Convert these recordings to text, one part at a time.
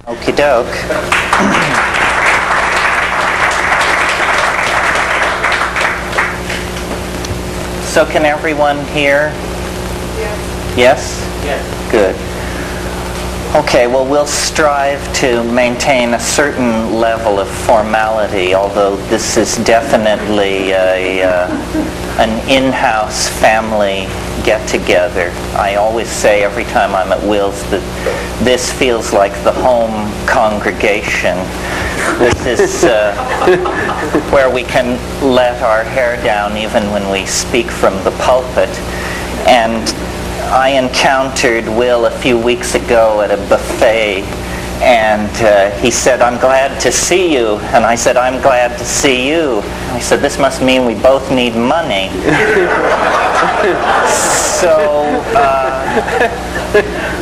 Okie doke. So can everyone hear? Yes? Yes? Good. Okay, well, we'll strive to maintain a certain level of formality, although this is definitely an in-house family get-together. I always say every time I'm at Will's that this feels like the home congregation. This is where we can let our hair down even when we speak from the pulpit. And I encountered Will a few weeks ago at a buffet, and he said, "I'm glad to see you." And I said, "I'm glad to see you." And he said, "This must mean we both need money." So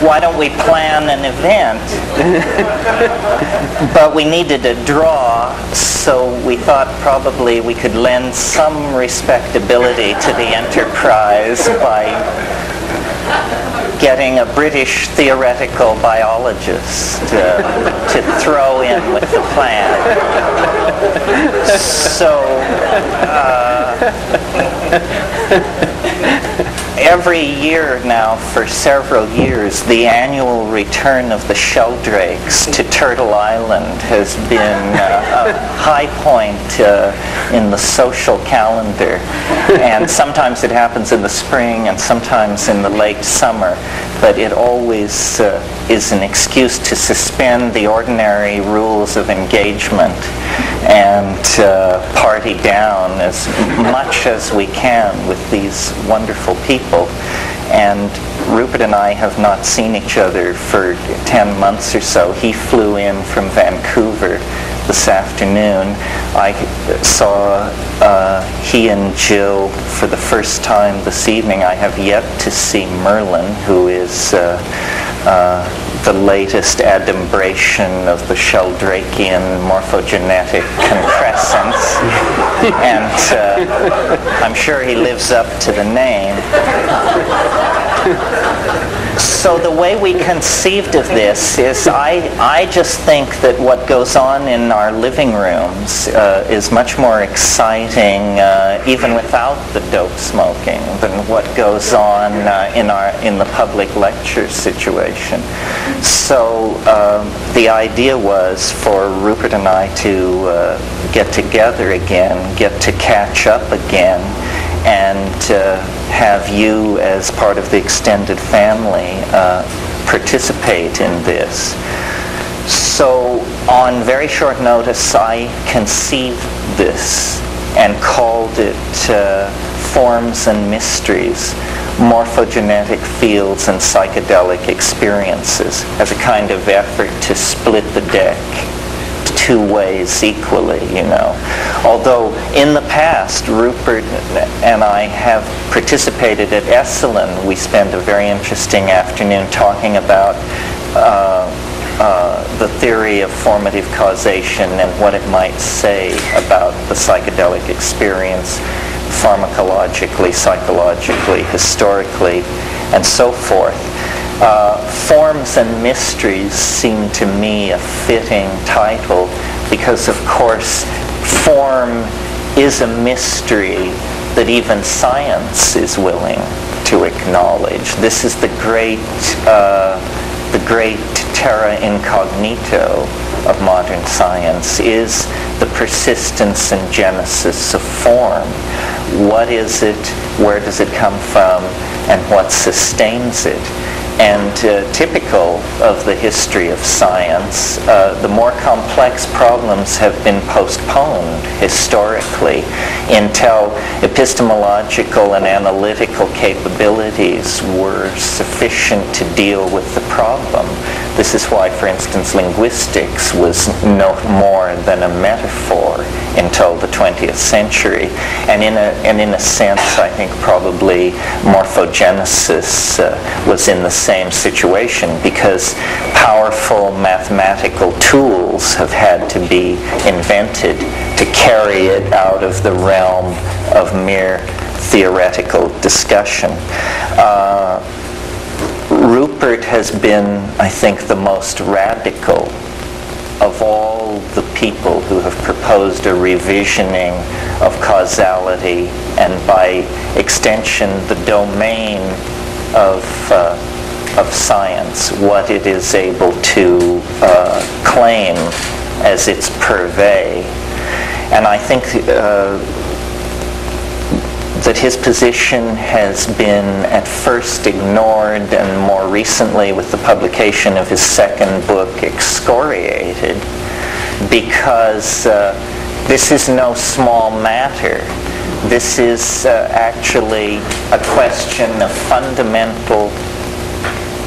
why don't we plan an event? But we needed a draw, so we thought probably we could lend some respectability to the enterprise by getting a British theoretical biologist to throw in with the plan. So every year now for several years, the annual return of the Sheldrakes to Turtle Island has been a high point in the social calendar. And sometimes it happens in the spring and sometimes in the late summer. But it always is an excuse to suspend the ordinary rules of engagement and party down as much as we can with these wonderful people. And Rupert and I have not seen each other for 10 months or so. He flew in from Vancouver this afternoon. I saw he and Jill for the first time this evening. I have yet to see Merlin, who is the latest adumbration of the Sheldrakean morphogenetic concrescence. And I'm sure he lives up to the name. So the way we conceived of this is I just think that what goes on in our living rooms is much more exciting even without the dope smoking than what goes on in the public lecture situation. So the idea was for Rupert and I to get together again, get to catch up again, and have you as part of the extended family participate in this. So on very short notice I conceived this and called it Forms and Mysteries, Morphogenetic Fields and Psychedelic Experiences, as a kind of effort to split the deck two ways equally, you know. Although in the past, Rupert and I have participated at Esalen. We spent a very interesting afternoon talking about the theory of formative causation and what it might say about the psychedelic experience pharmacologically, psychologically, historically, and so forth. Forms and Mysteries seem to me a fitting title because, of course, form is a mystery that even science is willing to acknowledge. This is the great terra incognito of modern science, is the persistence and genesis of form. What is it? Where does it come from? And what sustains it? And typical of the history of science, the more complex problems have been postponed historically until epistemological and analytical capabilities were sufficient to deal with the problem. This is why, for instance, linguistics was no more than a metaphor until the 20th century. And in a sense, I think probably morphogenesis was in the same situation, because powerful mathematical tools have had to be invented to carry it out of the realm of mere theoretical discussion. Rupert has been, I think, the most radical of all the people who have proposed a revisioning of causality, and by extension the domain of science, what it is able to claim as its purvey. And I think that his position has been at first ignored, and more recently with the publication of his second book excoriated, because this is no small matter. This is actually a question of fundamental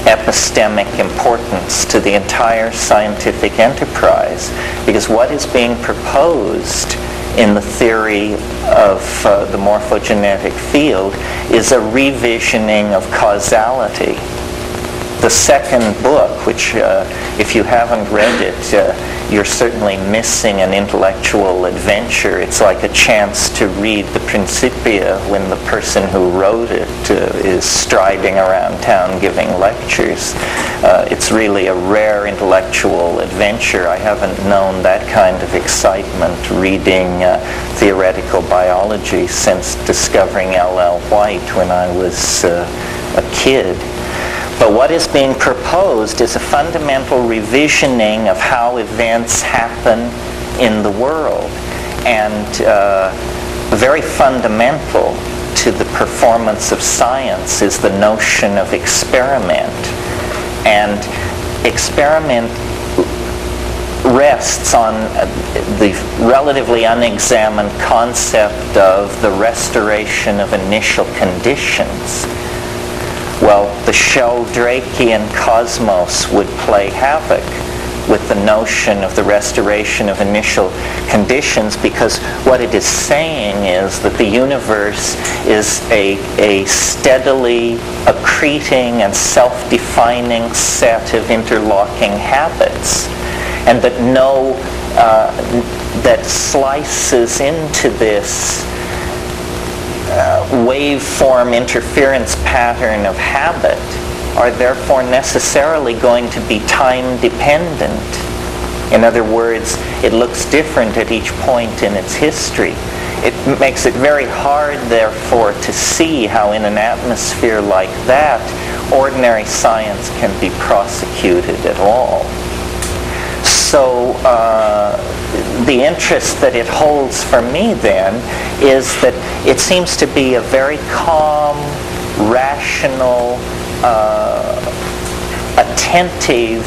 epistemic importance to the entire scientific enterprise, because what is being proposed in the theory of the morphogenetic field is a revisioning of causality. The second book, which if you haven't read it, you're certainly missing an intellectual adventure. It's like a chance to read the Principia when the person who wrote it is striding around town giving lectures. It's really a rare intellectual adventure. I haven't known that kind of excitement reading theoretical biology since discovering L.L. White when I was a kid. But what is being proposed is a fundamental revisioning of how events happen in the world. And very fundamental to the performance of science is the notion of experiment. And experiment rests on the relatively unexamined concept of the restoration of initial conditions. Well, the Sheldrakean cosmos would play havoc with the notion of the restoration of initial conditions, because what it is saying is that the universe is a steadily accreting and self-defining set of interlocking habits, and that that slices into this waveform interference pattern of habit are therefore necessarily going to be time dependent. In other words, it looks different at each point in its history. It makes it very hard, therefore, to see how in an atmosphere like that, ordinary science can be prosecuted at all. So the interest that it holds for me then is that it seems to be a very calm, rational, attentive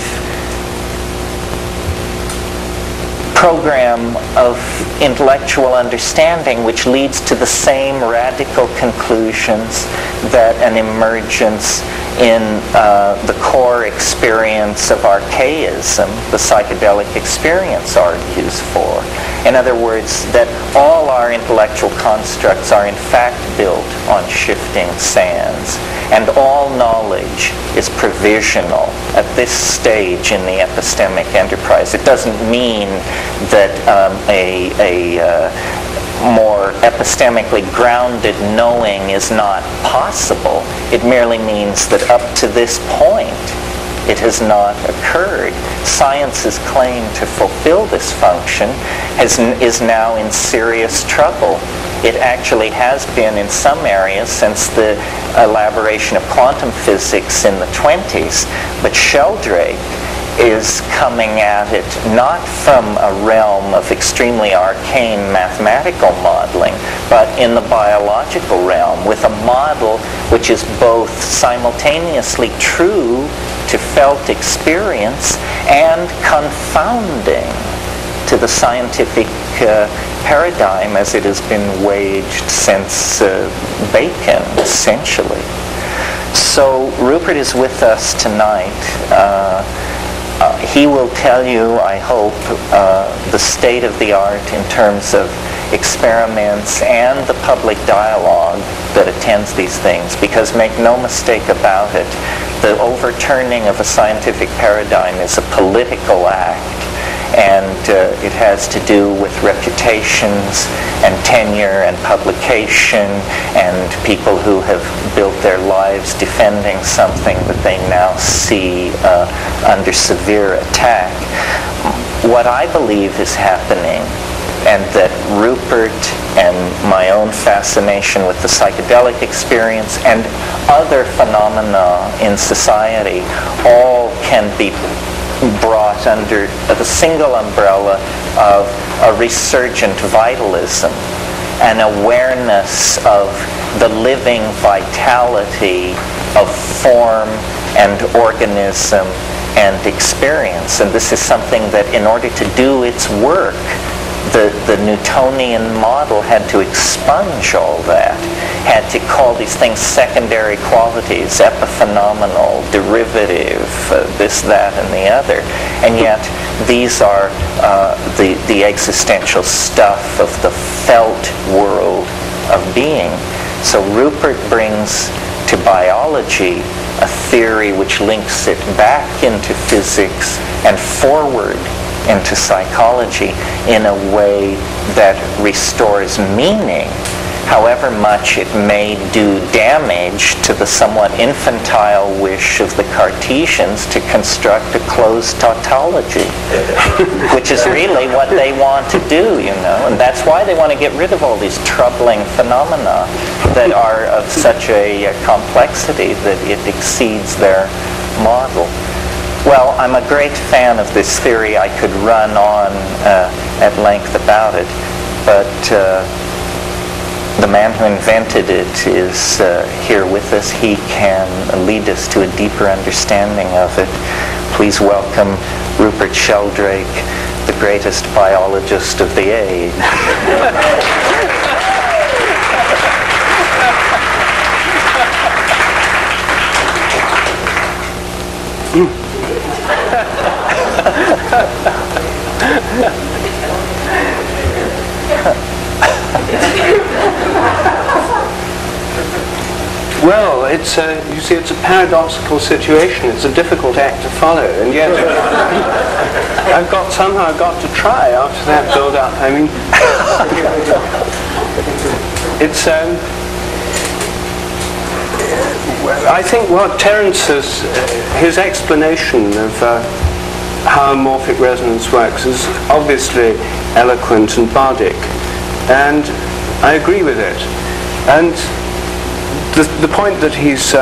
program of intellectual understanding which leads to the same radical conclusions that an emergence in the core experience of archaism, the psychedelic experience, argues for. In other words, that all our intellectual constructs are in fact built on shifting sands, and all knowledge is provisional at this stage in the epistemic enterprise. It doesn't mean that a more epistemically grounded knowing is not possible. It merely means that up to this point, it has not occurred. Science's claim to fulfill this function is now in serious trouble. It actually has been in some areas since the elaboration of quantum physics in the 20s, but Sheldrake is coming at it not from a realm of extremely arcane mathematical modeling, but in the biological realm, with a model which is both simultaneously true to felt experience and confounding to the scientific paradigm as it has been waged since Bacon, essentially. So Rupert is with us tonight. He will tell you, I hope, the state of the art in terms of experiments and the public dialogue that attends these things, because make no mistake about it, the overturning of a scientific paradigm is a political act, and it has to do with reputations and tenure and publication and people who have built their lives defending something that they now see under severe attack. what I believe is happening, and that Rupert and my own fascination with the psychedelic experience and other phenomena in society all can be brought under the single umbrella of a resurgent vitalism, an awareness of the living vitality of form and organism and experience. And this is something that, in order to do its work, the Newtonian model had to expunge all that, had to call these things secondary qualities, epiphenomenal, derivative, this, that, and the other. And yet these are the existential stuff of the felt world of being. So Rupert brings to biology a theory which links it back into physics and forward into psychology in a way that restores meaning, however much it may do damage to the somewhat infantile wish of the Cartesians to construct a closed tautology, which is really what they want to do, you know, and that's why they want to get rid of all these troubling phenomena that are of such a complexity that it exceeds their model. Well, I'm a great fan of this theory. I could run on at length about it, but the man who invented it is here with us. He can lead us to a deeper understanding of it. Please welcome Rupert Sheldrake, the greatest biologist of the age. Well, it's you see, it's a paradoxical situation. It's a difficult act to follow, and yet I've somehow got to try after that build-up. I mean, it's. I think what Terence has, his explanation of how morphic resonance works is obviously eloquent and bardic, and I agree with it. And the point that he's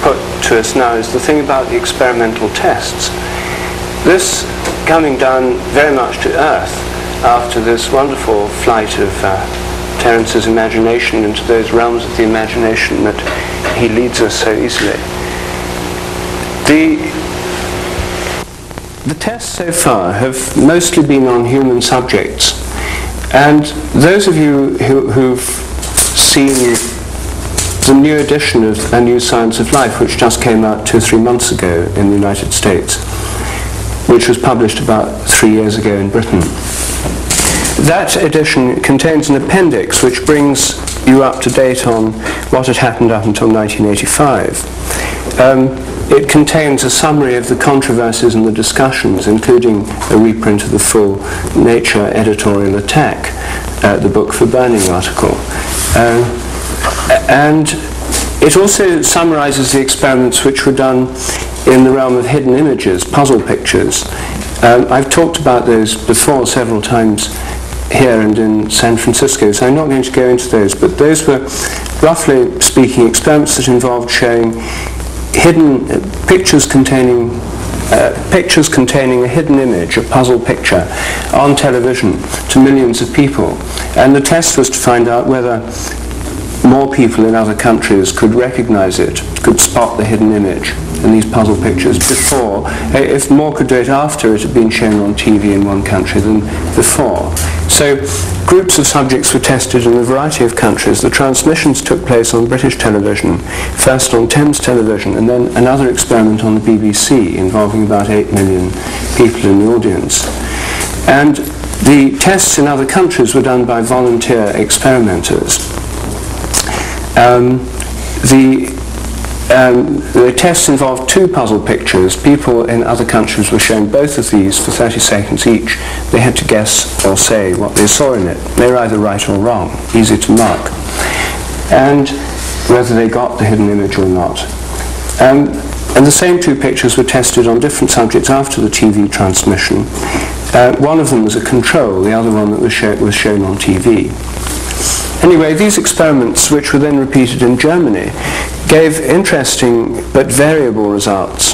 put to us now is the thing about the experimental tests. This coming down very much to earth after this wonderful flight of Terence's imagination into those realms of the imagination that he leads us so easily. The tests so far have mostly been on human subjects, and those of you who've seen the new edition of A New Science of Life, which just came out 2 or 3 months ago in the United States, which was published about 3 years ago in Britain, that edition contains an appendix which brings you up to date on what had happened up until 1985. It contains a summary of the controversies and the discussions, including a reprint of the full Nature editorial attack, the book for burning article. And it also summarizes the experiments which were done in the realm of hidden images, puzzle pictures. I've talked about those before several times here and in San Francisco, so I'm not going to go into those, but those were, roughly speaking, experiments that involved showing hidden pictures containing a hidden image, a puzzle picture, on television to millions of people. And the test was to find out whether more people in other countries could recognize it, could spot the hidden image in these puzzle pictures before, if more could do it after it had been shown on TV in one country than before. So groups of subjects were tested in a variety of countries. The transmissions took place on British television, first on Thames Television, and then another experiment on the BBC involving about 8 million people in the audience. And the tests in other countries were done by volunteer experimenters. The tests involved 2 puzzle pictures. People in other countries were shown both of these for 30 seconds each. They had to guess or say what they saw in it. They were either right or wrong, easy to mark, and whether they got the hidden image or not. And the same two pictures were tested on different subjects after the TV transmission. One of them was a control, the other one that was shown on TV. Anyway, these experiments, which were then repeated in Germany, gave interesting but variable results.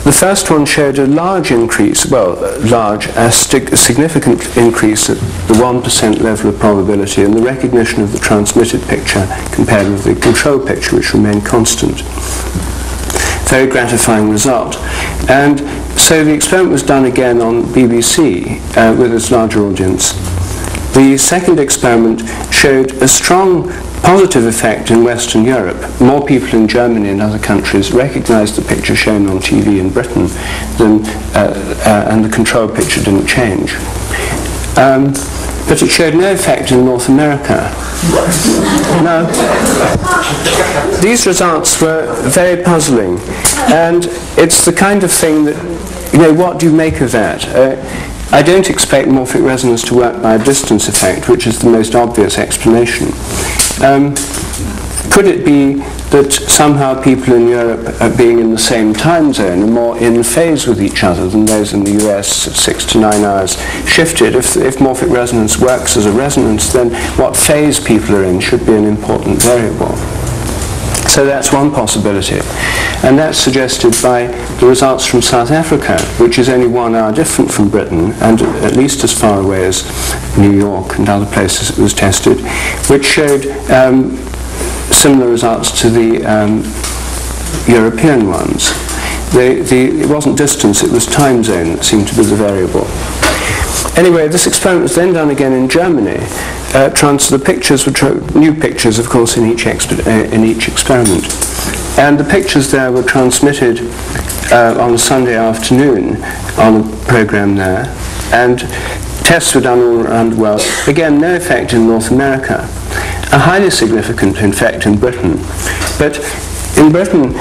The first one showed a large increase, a significant increase at the 1% level of probability in the recognition of the transmitted picture compared with the control picture, which remained constant. Very gratifying result. And so the experiment was done again on BBC with its larger audience. The second experiment showed a strong positive effect in Western Europe. More people in Germany and other countries recognized the picture shown on TV in Britain and the control picture didn't change. But it showed no effect in North America. No. These results were very puzzling, and it's the kind of thing that, what do you make of that? I don't expect morphic resonance to work by a distance effect, which is the most obvious explanation. Could it be that somehow people in Europe, being in the same time zone, are more in phase with each other than those in the US, 6 to 9 hours shifted? If morphic resonance works as a resonance, then what phase people are in should be an important variable. So that's one possibility. And that's suggested by the results from South Africa, which is only 1 hour different from Britain, and at least as far away as New York and other places it was tested, which showed similar results to the European ones. It wasn't distance, it was time zone that seemed to be the variable. Anyway, this experiment was then done again in Germany. The pictures were new pictures, of course, in each experiment. And the pictures there were transmitted on a Sunday afternoon on a program there. And tests were done all around the world. Again, no effect in North America. A highly significant effect in Britain. But in Britain,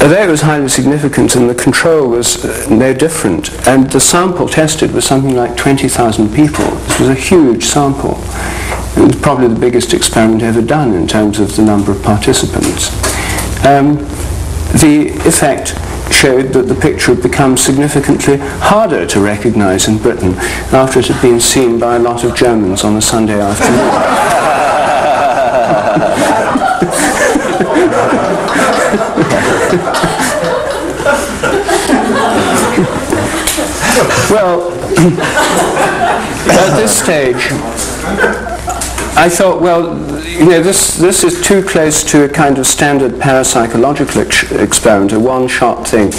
although it was highly significant and the control was no different, and the sample tested was something like 20,000 people. This was a huge sample. It was probably the biggest experiment ever done in terms of the number of participants. The effect showed that the picture had become significantly harder to recognize in Britain after it had been seen by a lot of Germans on a Sunday afternoon. Well, at this stage, I thought, well, this is too close to a kind of standard parapsychological experiment, a one-shot thing.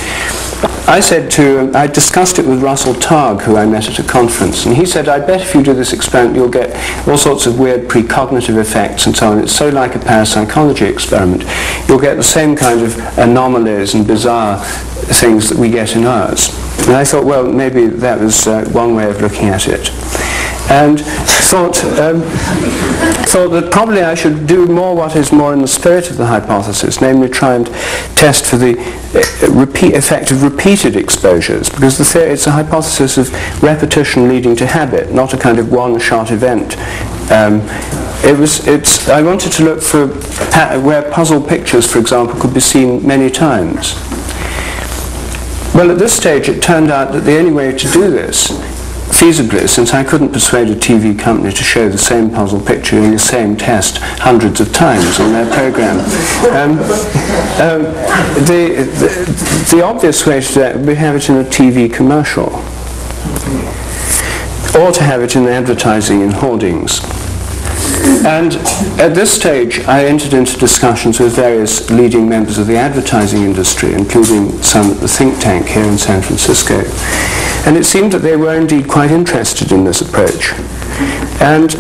I discussed it with Russell Targ, who I met at a conference, and he said, I bet if you do this experiment you'll get all sorts of weird precognitive effects and so on. It's so like a parapsychology experiment. You'll get the same kind of anomalies and bizarre things that we get in ours. And I thought, well, maybe that was one way of looking at it. And thought that probably I should do more what is more in the spirit of the hypothesis, namely try and test for the effect of repeated exposures, because the theory, it's a hypothesis of repetition leading to habit, not a kind of one-shot event. I wanted to look for where puzzle pictures, for example, could be seen many times. Well, at this stage it turned out that the only way to do this feasibly, since I couldn't persuade a TV company to show the same puzzle picture in the same test hundreds of times on their program, the obvious way to do that would be to have it in a TV commercial, or to have it in advertising in hoardings. And at this stage, I entered into discussions with various leading members of the advertising industry, including some at the think tank here in San Francisco. And it seemed that they were indeed quite interested in this approach. And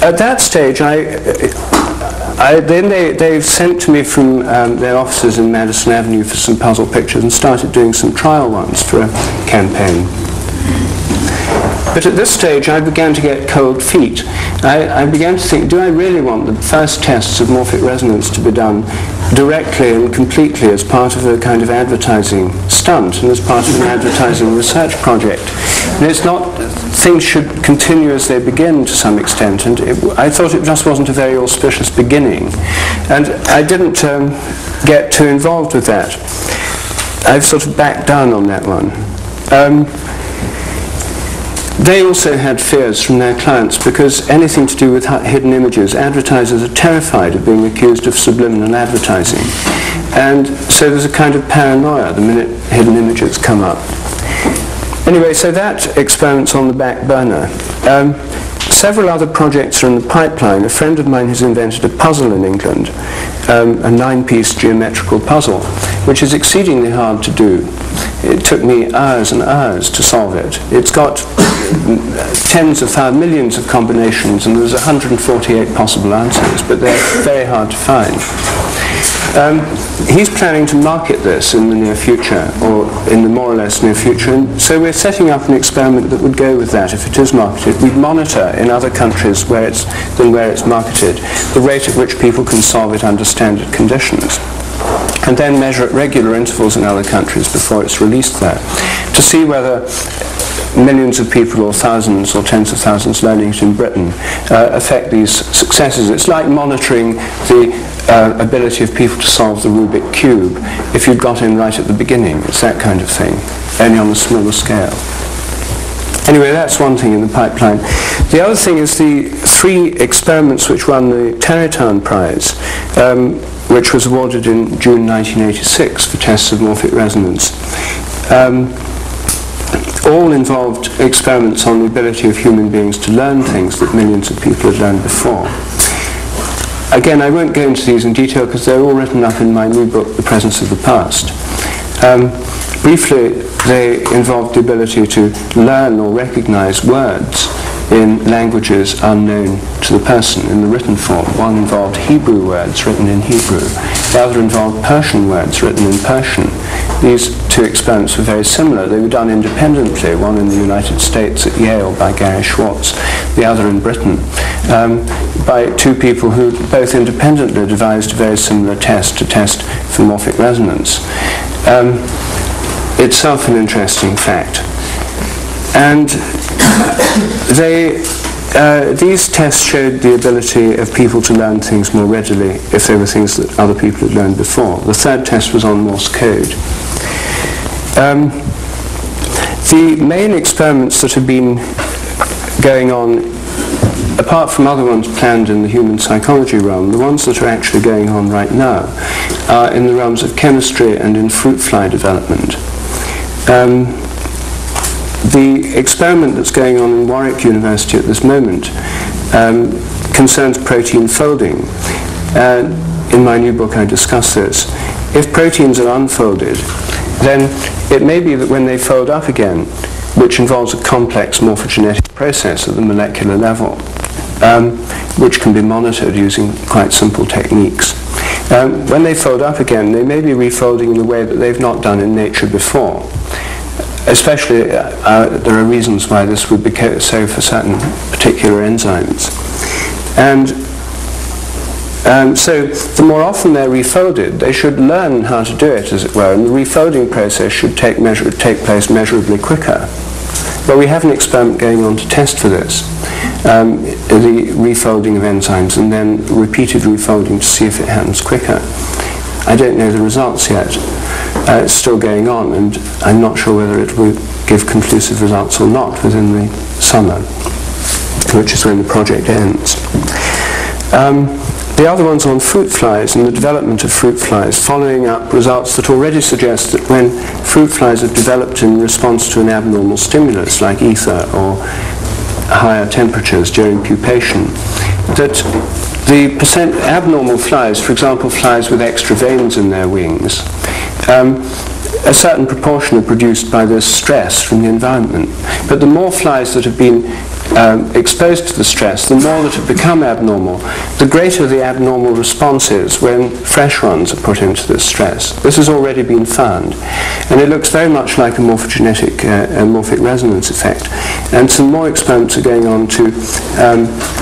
at that stage, then they sent to me from their offices in Madison Avenue for some puzzle pictures and started doing some trial ones for a campaign. But at this stage, I began to get cold feet. I began to think, do I really want the first tests of morphic resonance to be done directly and completely as part of a kind of advertising stunt and as part of an advertising research project? And it's not, things should continue as they begin to some extent, and I thought it just wasn't a very auspicious beginning. And I didn't get too involved with that. I've sort of backed down on that one. They also had fears from their clients because anything to do with hidden images, advertisers are terrified of being accused of subliminal advertising. And so there's a kind of paranoia the minute hidden images come up. Anyway, so that experiment's on the back burner. Several other projects are in the pipeline. A friend of mine has invented a puzzle in England, a 9-piece geometrical puzzle, which is exceedingly hard to do. It took me hours and hours to solve it. It's got tens of thousands, millions of combinations, and there's 148 possible answers, but they're very hard to find. He's planning to market this in the near future, or in the more or less near future, and so we're setting up an experiment that would go with that if it is marketed. We'd monitor in other countries where it's marketed the rate at which people can solve it under standard conditions, and then measure at regular intervals in other countries before it's released there, to see whether millions of people or thousands or tens of thousands learning it in Britain affect these successes. It's like monitoring the ability of people to solve the Rubik cube if you'd got in right at the beginning. It's that kind of thing, only on a smaller scale. Anyway, that's one thing in the pipeline. The other thing is the 3 experiments which won the Terrytown Prize, which was awarded in June 1986 for tests of morphic resonance. All involved experiments on the ability of human beings to learn things that millions of people had learned before. Again, I won't go into these in detail because they're all written up in my new book, The Presence of the Past. Briefly, they involved the ability to learn or recognize words in languages unknown to the person in the written form. One involved Hebrew words written in Hebrew. The other involved Persian words written in Persian. These 2 experiments were very similar. They were done independently, one in the United States at Yale by Gary Schwartz, the other in Britain, by 2 people who both independently devised a very similar test to test for morphic resonance. Itself an interesting fact. And these tests showed the ability of people to learn things more readily if they were things that other people had learned before. The 3rd test was on Morse code. The main experiments that have been going on, apart from other ones planned in the human psychology realm, the ones that are actually going on right now are in the realms of chemistry and in fruit fly development. The experiment that's going on in Warwick University at this moment concerns protein folding. In my new book I discuss this. If proteins are unfolded, then it may be that when they fold up again, which involves a complex morphogenetic process at the molecular level, which can be monitored using quite simple techniques. When they fold up again, they may be refolding in a way that they've not done in nature before. Especially, there are reasons why this would be so for certain particular enzymes. And so the more often they're refolded, they should learn how to do it, as it were, and the refolding process should take place measurably quicker. But we have an experiment going on to test for this, the refolding of enzymes, and then repeated refolding to see if it happens quicker. I don't know the results yet. It's still going on, and I'm not sure whether it will give conclusive results or not within the summer, which is when the project ends. The other one's on fruit flies and the development of fruit flies, following up results that already suggest that when fruit flies are developed in response to an abnormal stimulus like ether or higher temperatures during pupation, that the abnormal flies, for example flies with extra veins in their wings, a certain proportion are produced by this stress from the environment. But the more flies that have been exposed to the stress, the more that have become abnormal, the greater the abnormal response is when fresh ones are put into this stress. This has already been found, and it looks very much like a morphogenetic morphic resonance effect. And some more experiments are going on to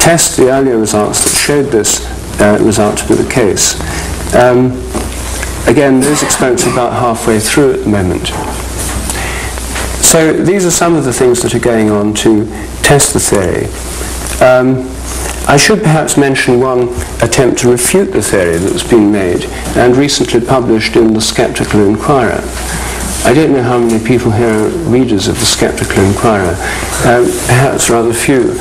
test the earlier results that showed this result to be the case. Again, those experiments are about halfway through at the moment. So these are some of the things that are going on to test the theory. I should perhaps mention one attempt to refute the theory that's been made and recently published in the Skeptical Inquirer. I don't know how many people here are readers of the Skeptical Inquirer, perhaps rather few.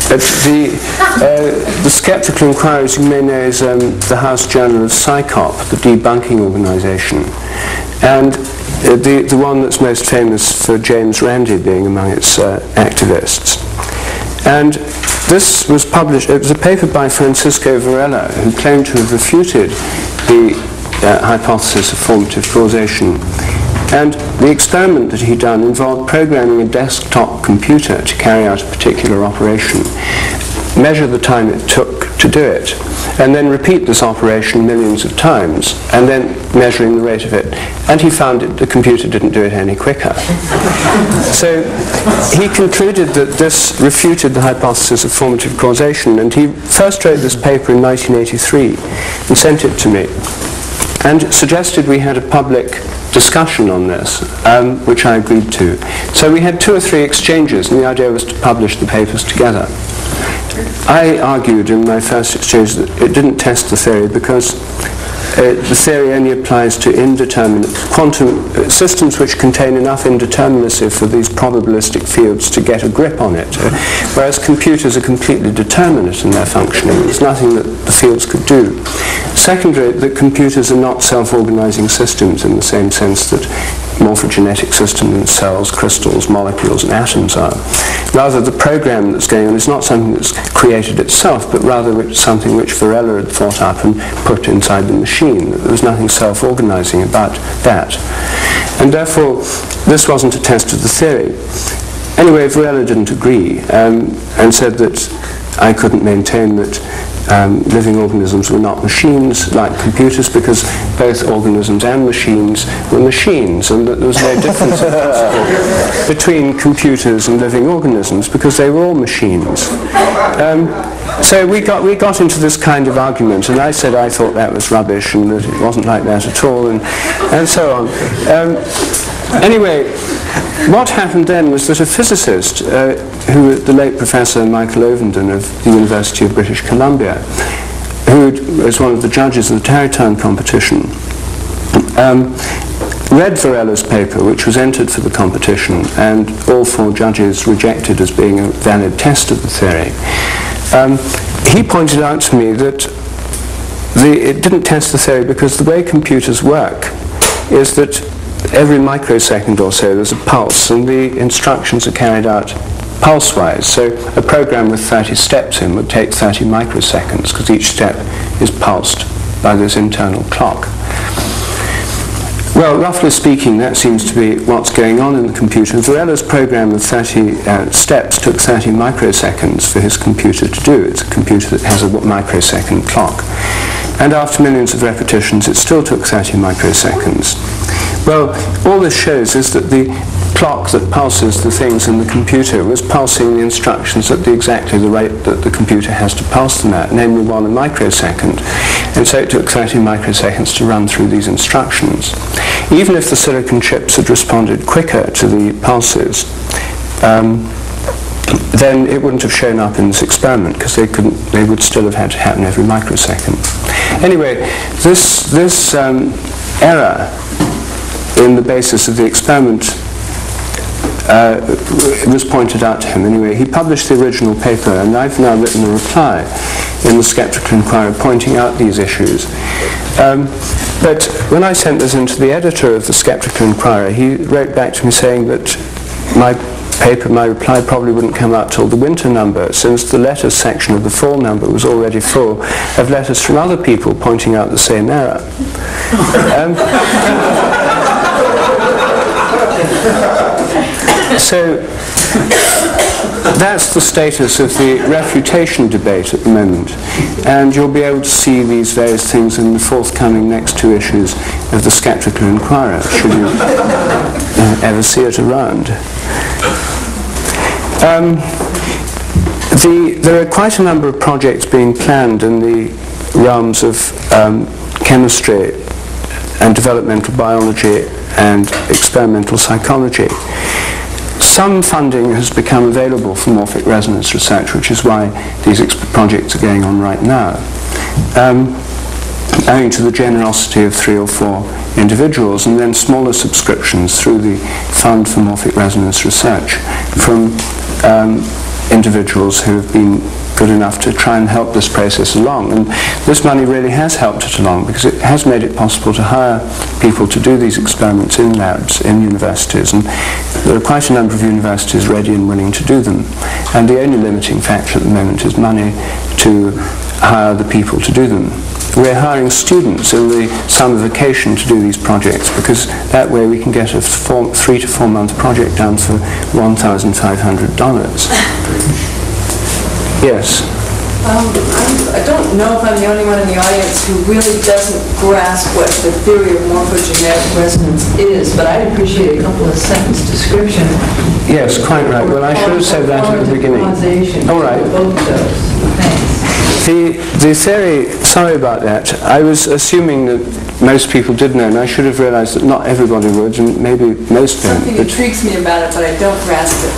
But the Skeptical Inquirer, as you may know, is the house journal of PsyCop, the debunking organisation. And the one that's most famous for James Randi being among its activists. And this was published, it was a paper by Francisco Varela, who claimed to have refuted the hypothesis of formative causation. And the experiment that he'd done involved programming a desktop computer to carry out a particular operation, measure the time it took to do it, and then repeat this operation millions of times, and then measuring the rate of it. And he found that the computer didn't do it any quicker. So he concluded that this refuted the hypothesis of formative causation, and he first wrote this paper in 1983 and sent it to me, and suggested we had a public discussion on this, which I agreed to. So we had 2 or 3 exchanges, and the idea was to publish the papers together. I argued in my first exchange that it didn't test the theory because the theory only applies to indeterminate quantum systems which contain enough indeterminacy for these probabilistic fields to get a grip on it, whereas computers are completely determinate in their functioning. There's nothing that the fields could do. Secondly, that computers are not self-organizing systems in the same sense that morphogenetic systems in cells, crystals, molecules, and atoms are. Rather, the program that's going on is not something that's created itself, but rather something which Varela had thought up and put inside the machine. There was nothing self-organizing about that. And therefore, this wasn't a test of the theory. Anyway, Varela didn't agree and said that I couldn't maintain that living organisms were not machines like computers because both organisms and machines were machines, and that there was no difference between computers and living organisms because they were all machines. So we got into this kind of argument, and I said I thought that was rubbish and that it wasn't like that at all, and so on. Anyway, what happened then was that a physicist, the late Professor Michael Ovenden of the University of British Columbia, who was one of the judges of the Tarrytown competition, read Varela's paper, which was entered for the competition, and all 4 judges rejected as being a valid test of the theory. He pointed out to me that it didn't test the theory because the way computers work is that every microsecond or so there's a pulse, and the instructions are carried out pulse-wise. So a program with 30 steps in would take 30 microseconds because each step is pulsed by this internal clock. Well, roughly speaking, that seems to be what's going on in the computer. Varela's program of 30 steps took 30 microseconds for his computer to do. It's a computer that has a microsecond clock. And after millions of repetitions, it still took 30 microseconds. Well, all this shows is that the clock that pulses the things in the computer was pulsing the instructions at exactly the rate that the computer has to pulse them at, namely 1 microsecond. And so it took 30 microseconds to run through these instructions. Even if the silicon chips had responded quicker to the pulses, then it wouldn't have shown up in this experiment because they would still have had to happen every microsecond. Anyway, this error in the basis of the experiment was pointed out to him. Anyway, he published the original paper, and I've now written a reply in the Skeptical Inquirer pointing out these issues. But when I sent this into the editor of the Skeptical Inquirer, he wrote back to me saying that my reply probably wouldn't come out till the winter number, since the letters section of the fall number was already full of letters from other people pointing out the same error. So that's the status of the refutation debate at the moment, and you'll be able to see these various things in the forthcoming next 2 issues of the Skeptical Inquirer, should you ever see it around. There are quite a number of projects being planned in the realms of chemistry and developmental biology and experimental psychology. Some funding has become available for morphic resonance research, which is why these projects are going on right now, owing to the generosity of 3 or 4 individuals, and then smaller subscriptions through the Fund for Morphic Resonance Research from individuals who have been good enough to try and help this process along. And this money really has helped it along, because it has made it possible to hire people to do these experiments in labs, in universities, and there are quite a number of universities ready and willing to do them. And the only limiting factor at the moment is money to hire the people to do them. We're hiring students in the summer vacation to do these projects, because that way we can get a 3 to 4 month project done for $1,500. Yes? I don't know if I'm the only one in the audience who really doesn't grasp what the theory of morphogenetic resonance is, but I'd appreciate a couple of sentence description. Yes, quite right. Well, I should have said that at the beginning. All right. Both of those. Thanks. The theory, sorry about that, I was assuming that most people did know, and I should have realized that not everybody would, and maybe most don't. Something intrigues me about it, but I don't grasp it.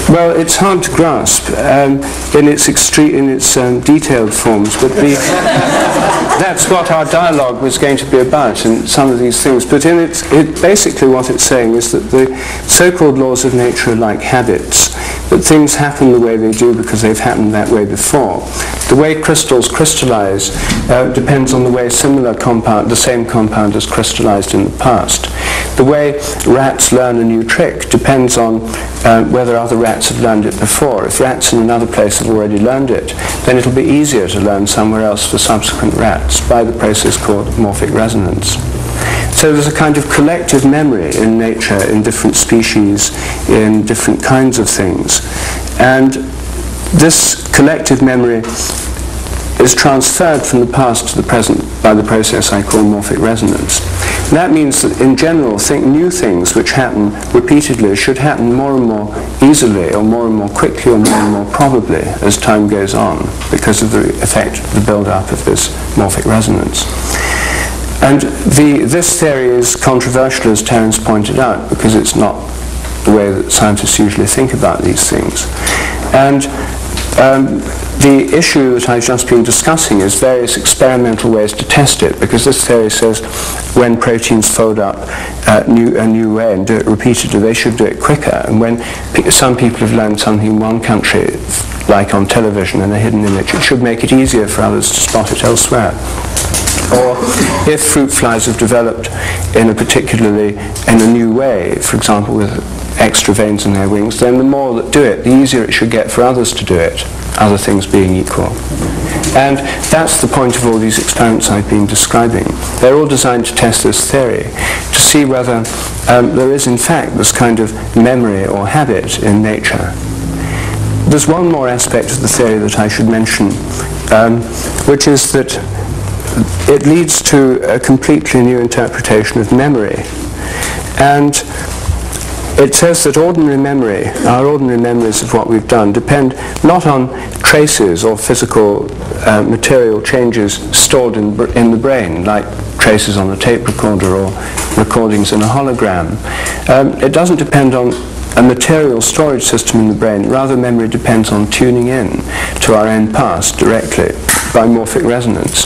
Well, it's hard to grasp in its detailed forms, but that's what our dialogue was going to be about, and some of these things. But basically what it's saying is that the so-called laws of nature are like habits, that things happen the way they do because they've happened that way before. The way crystals crystallize depends on the way the same compound has crystallized in the past. The way rats learn a new trick depends on whether other rats have learned it before. If rats in another place have already learned it, then it'll be easier to learn somewhere else for subsequent rats by the process called morphic resonance. So there's a kind of collective memory in nature, in different species, in different kinds of things. And this collective memory is transferred from the past to the present by the process I call morphic resonance. And that means that in general, new things which happen repeatedly should happen more and more easily, or more and more quickly, or more and more probably as time goes on, because of the effect, the build-up of this morphic resonance. And this theory is controversial, as Terence pointed out, because it's not the way that scientists usually think about these things. And the issue that I've just been discussing is various experimental ways to test it, because this theory says when proteins fold up a new way and do it repeatedly, they should do it quicker. And when some people have learned something in one country, like on television in a hidden image, it should make it easier for others to spot it elsewhere. Or if fruit flies have developed in a new way, for example with extra veins in their wings, then the more that do it, the easier it should get for others to do it, other things being equal. And that's the point of all these experiments I've been describing. They're all designed to test this theory, to see whether there is in fact this kind of memory or habit in nature. There's one more aspect of the theory that I should mention, which is that it leads to a completely new interpretation of memory. And it says that our ordinary memories of what we've done, depend not on traces or physical material changes stored in the brain, like traces on a tape recorder or recordings in a hologram. It doesn't depend on a material storage system in the brain. Rather, memory depends on tuning in to our own past directly by morphic resonance.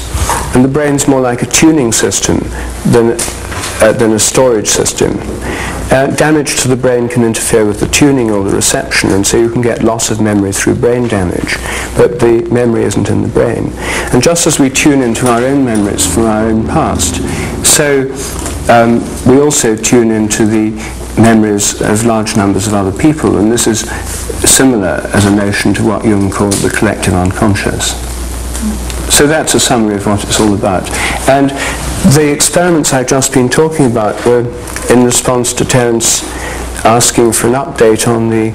And the brain's more like a tuning system than a storage system. Damage to the brain can interfere with the tuning or the reception, and so you can get loss of memory through brain damage, but the memory isn't in the brain. And just as we tune into our own memories from our own past, so we also tune into the memories of large numbers of other people, and this is similar as a notion to what Jung called the collective unconscious. So that's a summary of what it's all about. And the experiments I've just been talking about were in response to Terence asking for an update on the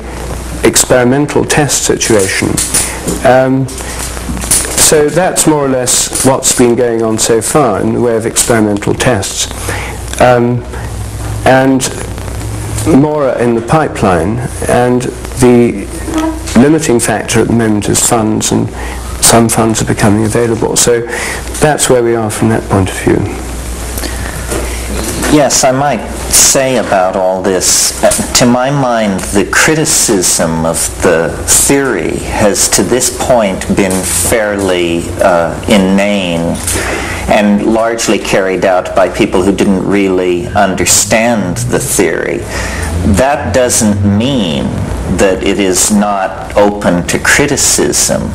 experimental test situation. So that's more or less what's been going on so far in the way of experimental tests. And more are in the pipeline, and the limiting factor at the moment is funds, and some funds are becoming available. So that's where we are from that point of view. Yes, I might say about all this, to my mind, the criticism of the theory has to this point been fairly inane and largely carried out by people who didn't really understand the theory. That doesn't mean that it is not open to criticism.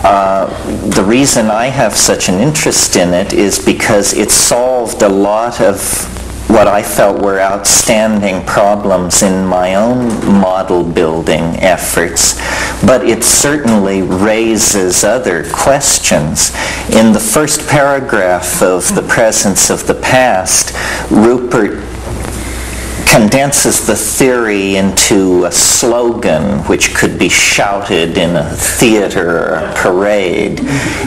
The reason I have such an interest in it is because it solved a lot of what I felt were outstanding problems in my own model building efforts, but it certainly raises other questions. In the first paragraph of The Presence of the Past, Rupert condenses the theory into a slogan which could be shouted in a theater or a parade.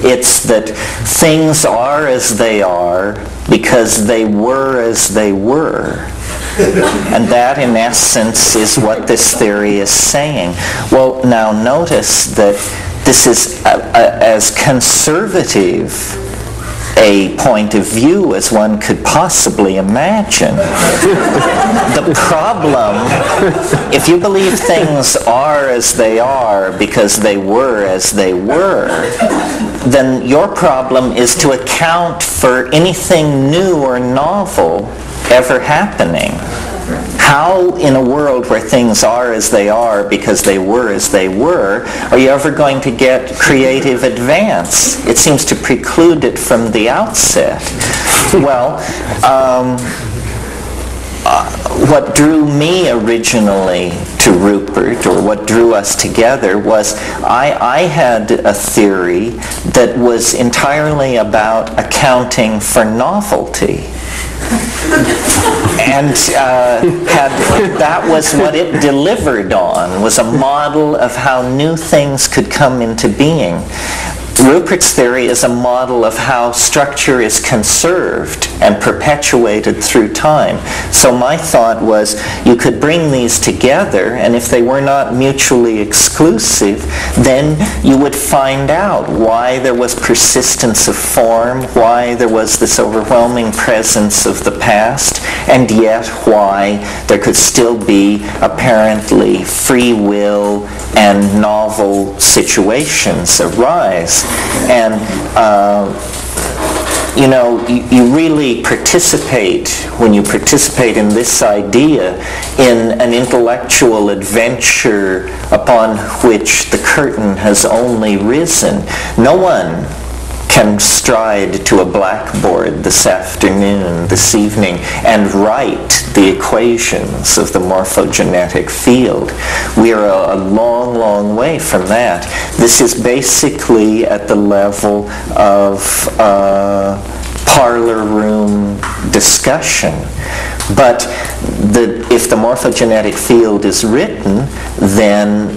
It's that things are as they are because they were as they were. And that, in essence, is what this theory is saying. Well, now notice that this is as conservative a point of view as one could possibly imagine. The problem, if you believe things are as they are because they were as they were, then your problem is to account for anything new or novel ever happening. How, in a world where things are as they are because they were as they were, are you ever going to get creative advance? It seems to preclude it from the outset. Well, what drew me originally to Rupert, or what drew us together, was I had a theory that was entirely about accounting for novelty. And that was what it delivered on, was a model of how new things could come into being. Rupert's theory is a model of how structure is conserved and perpetuated through time. So my thought was you could bring these together, and if they were not mutually exclusive, then you would find out why there was persistence of form, why there was this overwhelming presence of the past, and yet why there could still be apparently free will and novel situations arise. And you really participate, when you participate in this idea, in an intellectual adventure upon which the curtain has only risen. No one can stride to a blackboard this afternoon, this evening, and write the equations of the morphogenetic field. We are a long, long way from that. This is basically at the level of parlor room discussion. But if the morphogenetic field is written, then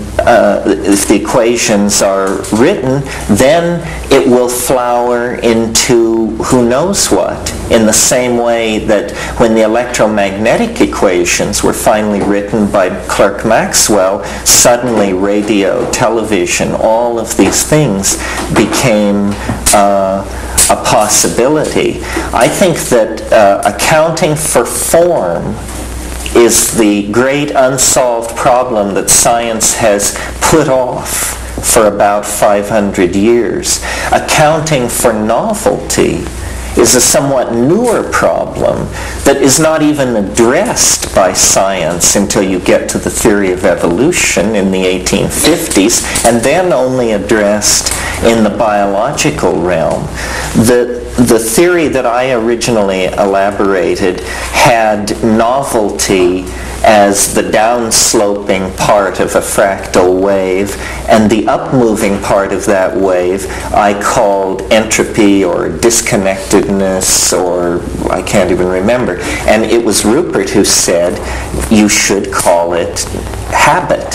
if the equations are written, then it will flower into who knows what, in the same way that when the electromagnetic equations were finally written by Clerk Maxwell, suddenly radio, television, all of these things became a possibility. I think that accounting for form is the great unsolved problem that science has put off for about 500 years. Accounting for novelty is a somewhat newer problem that is not even addressed by science until you get to the theory of evolution in the 1850s, and then only addressed in the biological realm. The theory that I originally elaborated had novelty as the downsloping part of a fractal wave, and the upmoving part of that wave I called entropy or disconnectedness, or I can't even remember. And it was Rupert who said, you should call it habit.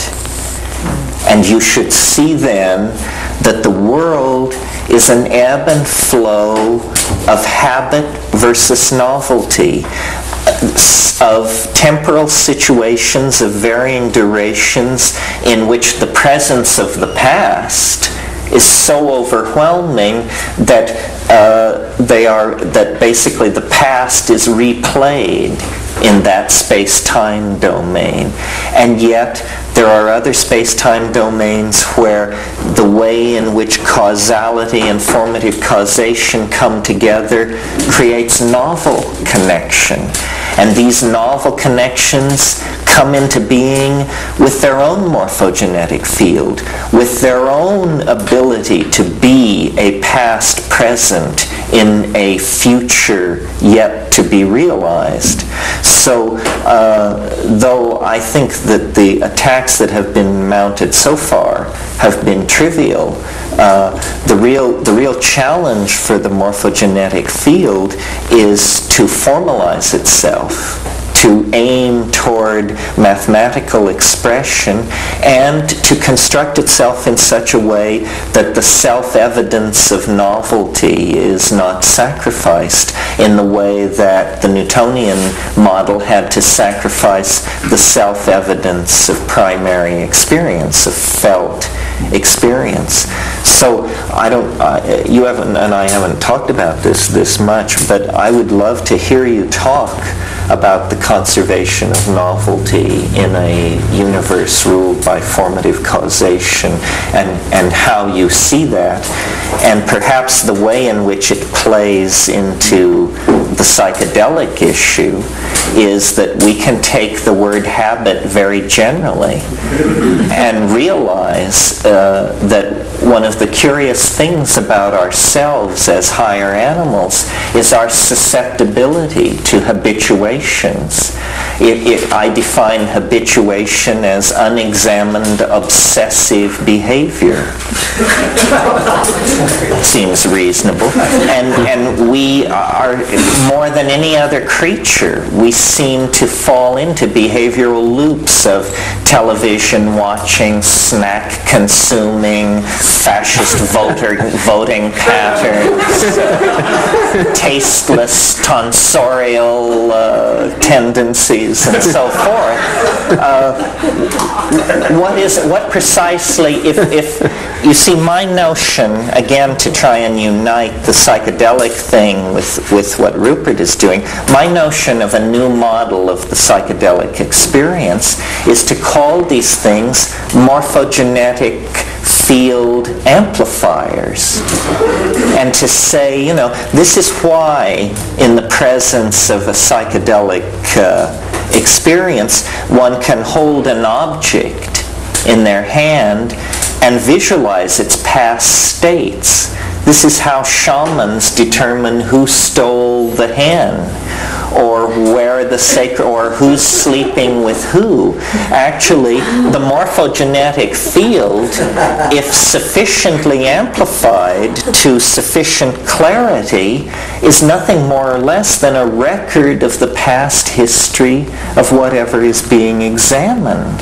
And you should see then that the world is an ebb and flow of habit versus novelty, of temporal situations of varying durations in which the presence of the past is so overwhelming that that basically the past is replayed in that space-time domain. And yet there are other space-time domains where the way in which causality and formative causation come together creates novel connection. And these novel connections come into being with their own morphogenetic field, with their own ability to be a past present in a future yet to be realized. So though I think that the attacks that have been mounted so far have been trivial, the real challenge for the morphogenetic field is to formalize itself, to aim toward mathematical expression, and to construct itself in such a way that the self-evidence of novelty is not sacrificed in the way that the Newtonian model had to sacrifice the self-evidence of primary experience, of felt experience. So you haven't, and I haven't talked about this much, but I would love to hear you talk about the conservation of novelty in a universe ruled by formative causation, and how you see that, and perhaps the way in which it plays into the psychedelic issue is that we can take the word habit very generally and realize that one of the curious things about ourselves as higher animals is our susceptibility to habituations. I define habituation as unexamined obsessive behavior. Seems reasonable. And we are, more than any other creature, we seem to fall into behavioral loops of television watching, snack consuming, fascist voting patterns, tasteless tonsorial tendencies, and so forth. What precisely, if you see, my notion, again to try and unite the psychedelic thing with what Rupert is doing, my notion of a new model of the psychedelic experience is to call these things morphogenetic field amplifiers, and to say, this is why in the presence of a psychedelic experience one can hold an object in their hand and visualize its past states. This is how shamans determine who stole the hen, or where the sacred, or who's sleeping with who. Actually, the morphogenetic field, if sufficiently amplified to sufficient clarity, is nothing more or less than a record of the past history of whatever is being examined.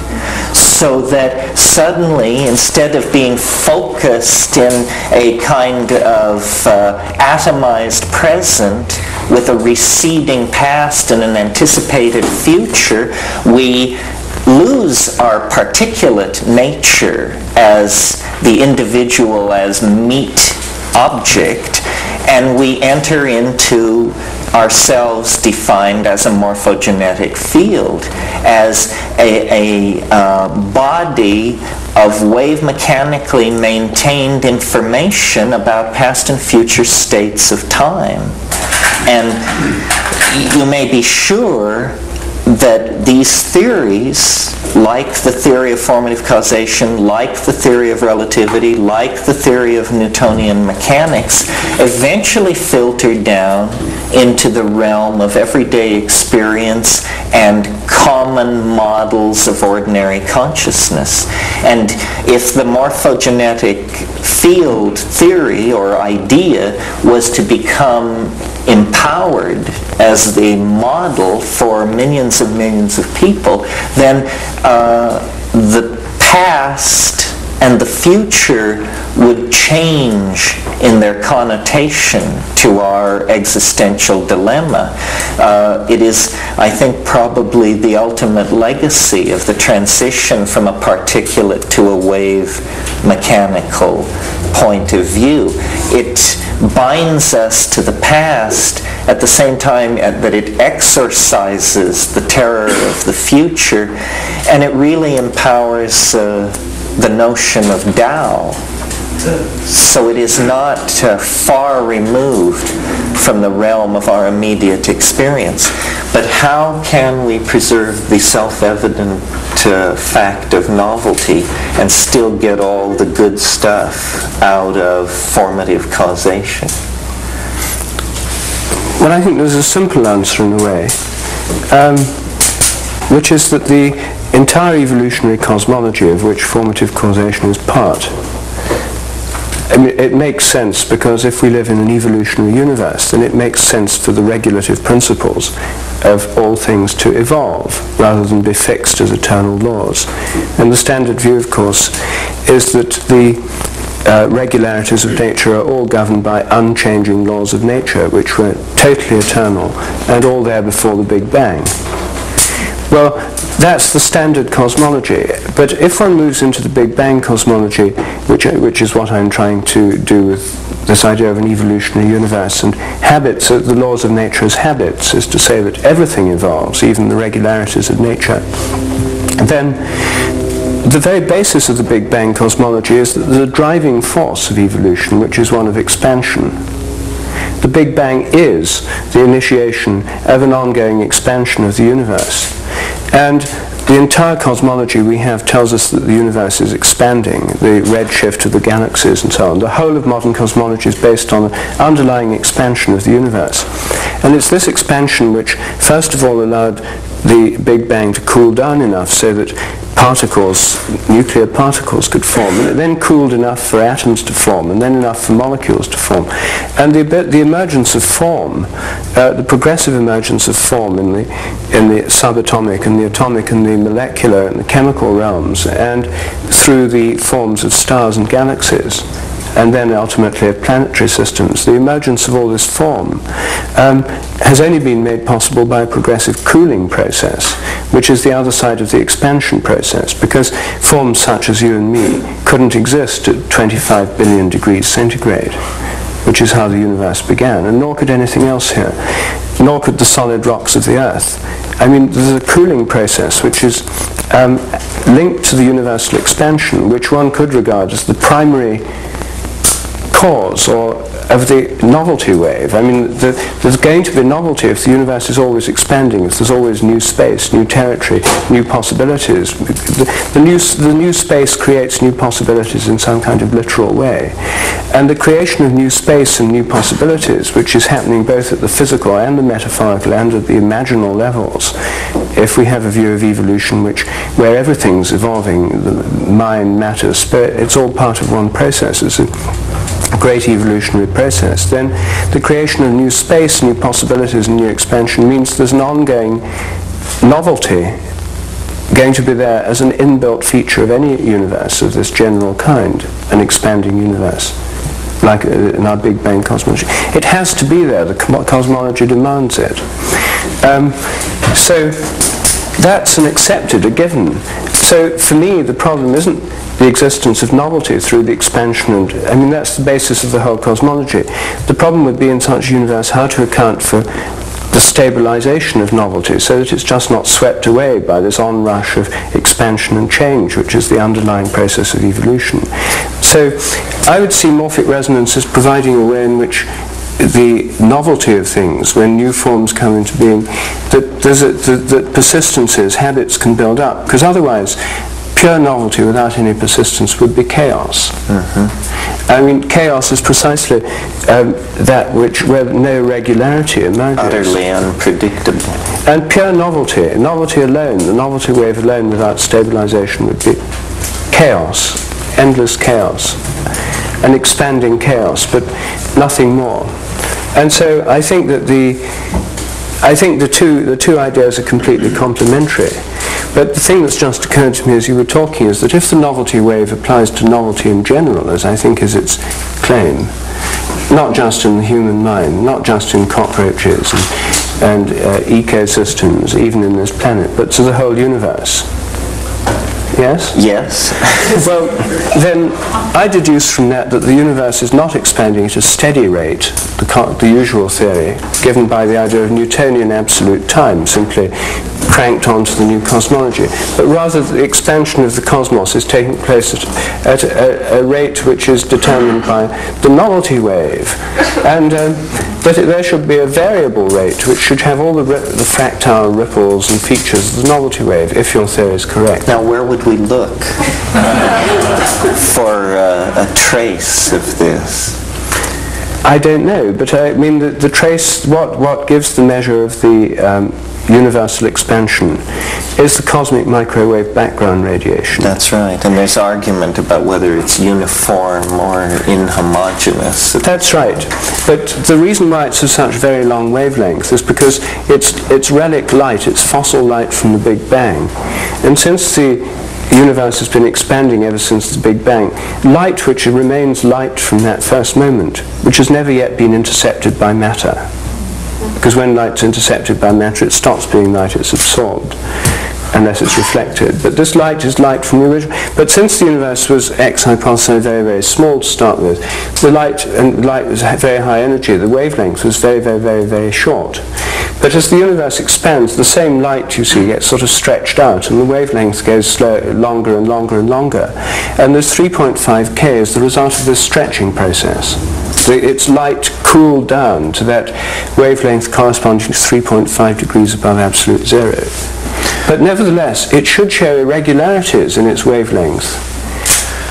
So that suddenly, instead of being focused in a kind of atomized present with a receding past and an anticipated future, we lose our particulate nature as the individual, as meat object, and we enter into ourselves defined as a morphogenetic field, as a body of wave mechanically maintained information about past and future states of time. And you may be sure that these theories, like the theory of formative causation, like the theory of relativity, like the theory of Newtonian mechanics, eventually filter down into the realm of everyday experience and common models of ordinary consciousness. And if the morphogenetic field theory or idea was to become empowered as the model for millions of people, then the past and the future would change in their connotation to our existential dilemma. It is, I think, probably the ultimate legacy of the transition from a particulate to a wave mechanical point of view. It binds us to the past at the same time that it exorcises the terror of the future, and it really empowers the notion of Tao. So it is not far removed from the realm of our immediate experience. But how can we preserve the self-evident fact of novelty and still get all the good stuff out of formative causation? Well, I think there's a simple answer in a way, which is that the entire evolutionary cosmology of which formative causation is part, I mean, it makes sense because if we live in an evolutionary universe, then it makes sense for the regulative principles of all things to evolve rather than be fixed as eternal laws. And the standard view, of course, is that the regularities of nature are all governed by unchanging laws of nature, which were totally eternal and all there before the Big Bang. Well, that's the standard cosmology. But if one moves into the Big Bang cosmology, which is what I'm trying to do with this idea of an evolutionary universe, and habits, the laws of nature as habits, is to say that everything evolves, even the regularities of nature, then the very basis of the Big Bang cosmology is the driving force of evolution, which is one of expansion. The Big Bang is the initiation of an ongoing expansion of the universe. And the entire cosmology we have tells us that the universe is expanding, the redshift of the galaxies and so on. The whole of modern cosmology is based on the underlying expansion of the universe. And it's this expansion which, first of all, allowed the Big Bang to cool down enough so that particles, nuclear particles, could form, and it then cooled enough for atoms to form, and then enough for molecules to form. And the emergence of form, the progressive emergence of form in the subatomic and the atomic and the molecular and the chemical realms, and through the forms of stars and galaxies, and then ultimately of planetary systems, the emergence of all this form has only been made possible by a progressive cooling process, which is the other side of the expansion process, because forms such as you and me couldn't exist at 25 billion degrees centigrade, which is how the universe began, and nor could anything else here, nor could the solid rocks of the earth. I mean, there's a cooling process which is linked to the universal expansion, which one could regard as the primary cause or of the novelty wave. I mean, there's going to be novelty if the universe is always expanding, if there's always new space, new territory, new possibilities. The new space creates new possibilities in some kind of literal way. And the creation of new space and new possibilities, which is happening both at the physical and the metaphorical and at the imaginal levels, if we have a view of evolution where everything's evolving, the mind, matter, spirit, it's all part of one process. It's a great evolutionary process. Then the creation of new space, new possibilities, and new expansion means there's an ongoing novelty going to be there as an inbuilt feature of any universe of this general kind, an expanding universe, like in our Big Bang cosmology. It has to be there. The cosmology demands it. So that's an accepted, a given. So for me, the problem isn't the existence of novelty through the expansion, and I mean that's the basis of the whole cosmology. The problem would be in such a universe how to account for the stabilization of novelty so that it's just not swept away by this onrush of expansion and change, which is the underlying process of evolution. So I would see morphic resonance as providing a way in which the novelty of things, when new forms come into being, that persistences, habits can build up, because otherwise pure novelty without any persistence would be chaos. I mean, chaos is precisely that where no regularity emerges. Utterly unpredictable. And pure novelty, novelty alone, the novelty wave alone without stabilization would be chaos, endless chaos, an expanding chaos, but nothing more. And so I think that the two ideas are completely complementary. But the thing that's just occurred to me as you were talking is that if the novelty wave applies to novelty in general, as I think is its claim, not just in the human mind, not just in cockroaches and ecosystems, even in this planet, but to the whole universe. Yes? Yes. Well, then I deduce from that the universe is not expanding at a steady rate, the usual theory, given by the idea of Newtonian absolute time, simply cranked onto the new cosmology, but rather the expansion of the cosmos is taking place at a rate which is determined by the novelty wave, and that there should be a variable rate which should have all the fractile ripples and features of the novelty wave, if your theory is correct. Now, where would we look for a trace of this? I don't know, but I mean the trace, what gives the measure of the universal expansion is the cosmic microwave background radiation. That's right, and there's argument about whether it's uniform or inhomogeneous. That's right, but the reason why it's of such very long wavelength is because it's relic light, it's fossil light from the Big Bang, and since the universe has been expanding ever since the Big Bang, light which remains light from that first moment, which has never yet been intercepted by matter. Because when light's intercepted by matter, it stops being light, it's absorbed, unless it's reflected. But this light is light from the original. But since the universe was X hypothesized very, very small to start with, the light was very high energy, the wavelength was very, very, very, very short. But as the universe expands, the same light, you see, gets sort of stretched out, and the wavelength goes longer and longer and longer. And this 3.5K is the result of this stretching process. Its light cooled down to that wavelength corresponding to 3.5 degrees above absolute zero. But nevertheless, it should show irregularities in its wavelength.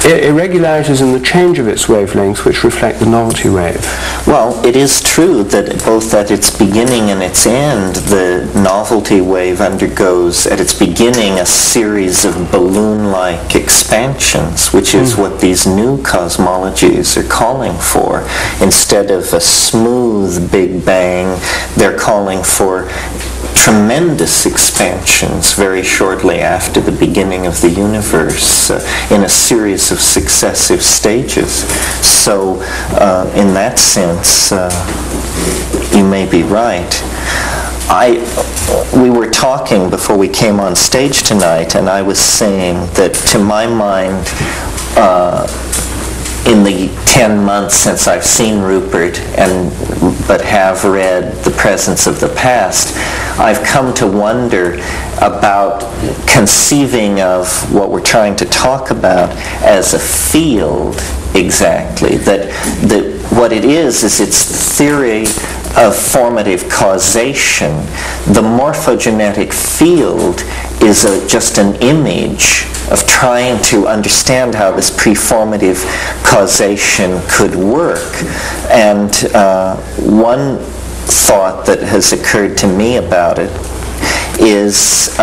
Irregularities in the change of its wavelength which reflect the novelty wave. Well, it is true that both at its beginning and its end, the novelty wave undergoes at its beginning a series of balloon-like expansions, which is what these new cosmologies are calling for. Instead of a smooth Big Bang, they're calling for tremendous expansions very shortly after the beginning of the universe in a series of successive stages. So in that sense, you may be right. We were talking before we came on stage tonight, and I was saying that to my mind, in the 10 months since I've seen Rupert but have read The Presence of the Past, I've come to wonder about conceiving of what we're trying to talk about as a field exactly. That what it is its theory of formative causation. The morphogenetic field is just an image of trying to understand how this preformative causation could work. And one thought that has occurred to me about it is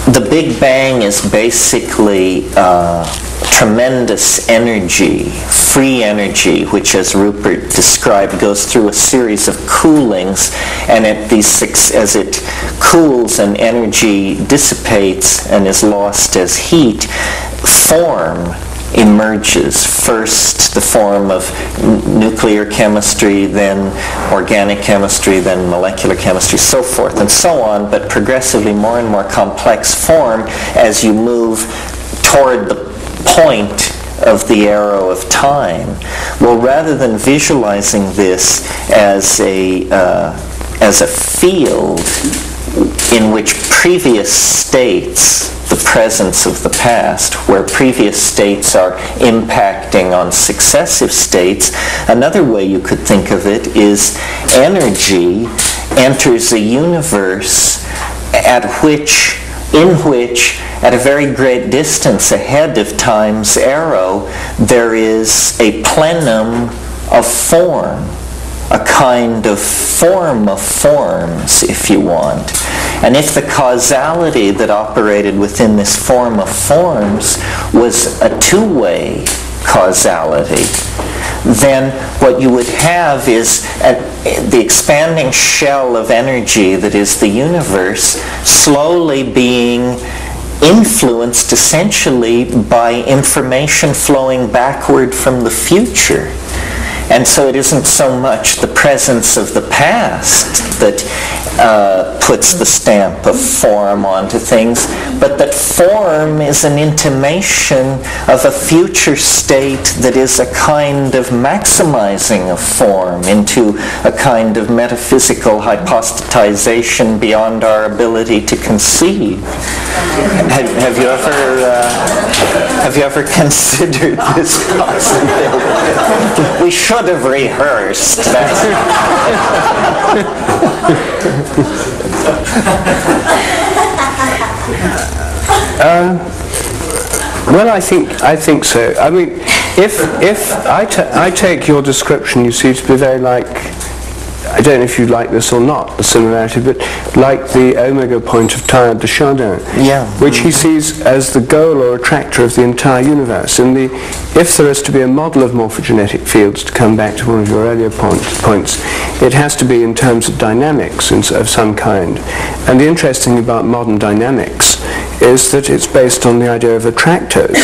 the Big Bang is basically tremendous energy, free energy, which, as Rupert described, goes through a series of coolings, and as it cools and energy dissipates and is lost as heat, form emerges. First the form of nuclear chemistry, then organic chemistry, then molecular chemistry, so forth and so on, but progressively more and more complex form as you move toward the point of the arrow of time. Well, rather than visualizing this as a field in which previous states, the presence of the past, where previous states are impacting on successive states, another way you could think of it is energy enters a universe at which in which, at a very great distance ahead of time's arrow, there is a plenum of form, a kind of form of forms, if you want. And if the causality that operated within this form of forms was a two-way causality, then what you would have is the expanding shell of energy that is the universe slowly being influenced essentially by information flowing backward from the future. And so it isn't so much the presence of the past that puts the stamp of form onto things, but that form is an intimation of a future state that is a kind of maximizing of form into a kind of metaphysical hypostatization beyond our ability to conceive. Have you ever considered this possibility? We should have rehearsed that. Well, I think so. I mean, if I take your description, you see, to be very like, I don't know if you like this or not, the similarity, but like the omega point of Teilhard de Chardin, which he sees as the goal or attractor of the entire universe. And if there is to be a model of morphogenetic fields, to come back to one of your earlier points, it has to be in terms of dynamics of some kind. And the interesting thing about modern dynamics is that it's based on the idea of attractors.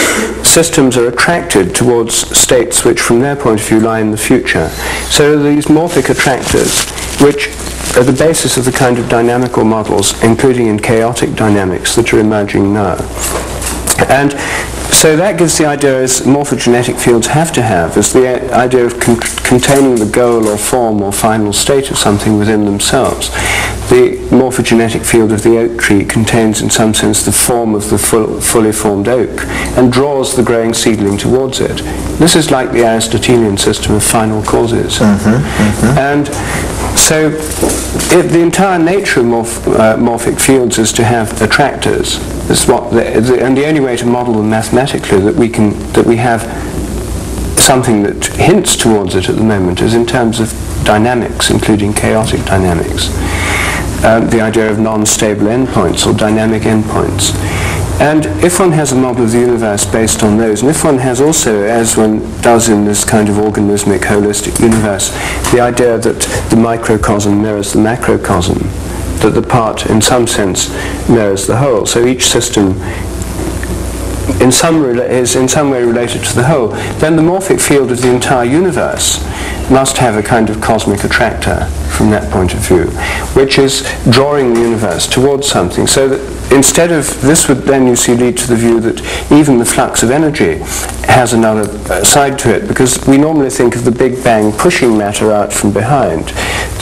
Systems are attracted towards states which from their point of view lie in the future. So these morphic attractors, which are the basis of the kind of dynamical models, including in chaotic dynamics, that are emerging now. And so that gives the idea, as morphogenetic fields have to have, is the idea of containing the goal or form or final state of something within themselves. The morphogenetic field of the oak tree contains in some sense the form of the fully formed oak and draws the growing seedling towards it. This is like the Aristotelian system of final causes. And so the entire nature of morphic fields is to have attractors. This is and the only way to model them mathematically that we have something that hints towards it at the moment is in terms of dynamics, including chaotic dynamics. The idea of non-stable endpoints or dynamic endpoints. And if one has a model of the universe based on those, and if one has also, as one does in this kind of organismic, holistic universe, the idea that the microcosm mirrors the macrocosm, that the part, in some sense, mirrors the whole. So each system is in some way related to the whole. Then the morphic field of the entire universe must have a kind of cosmic attractor from that point of view, which is drawing the universe towards something. So that instead of, this would then, you see, lead to the view that even the flux of energy has another side to it, because we normally think of the Big Bang pushing matter out from behind,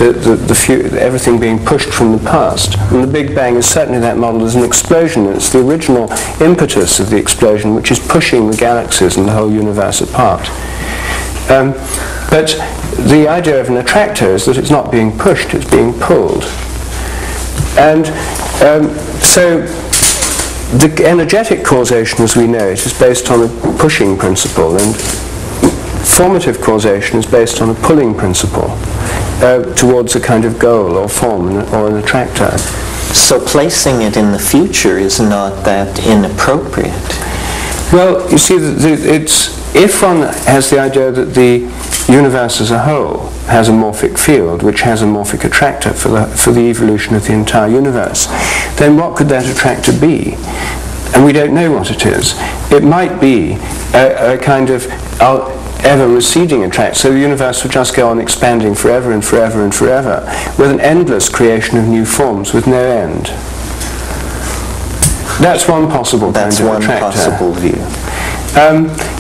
everything being pushed from the past. And the Big Bang is certainly, that model is an explosion. It's the original impetus of the explosion, which is pushing the galaxies and the whole universe apart. But the idea of an attractor is that it's not being pushed, it's being pulled. And so the energetic causation as we know it is based on a pushing principle, and formative causation is based on a pulling principle towards a kind of goal or form or an attractor. So placing it in the future is not that inappropriate. Well, you see, if one has the idea that the universe as a whole has a morphic field, which has a morphic attractor for the evolution of the entire universe, then what could that attractor be? And we don't know what it is. It might be a kind of ever receding attractor, so the universe would just go on expanding forever and forever and forever, with an endless creation of new forms with no end. That's one possible kind of attractor. That's one possible view.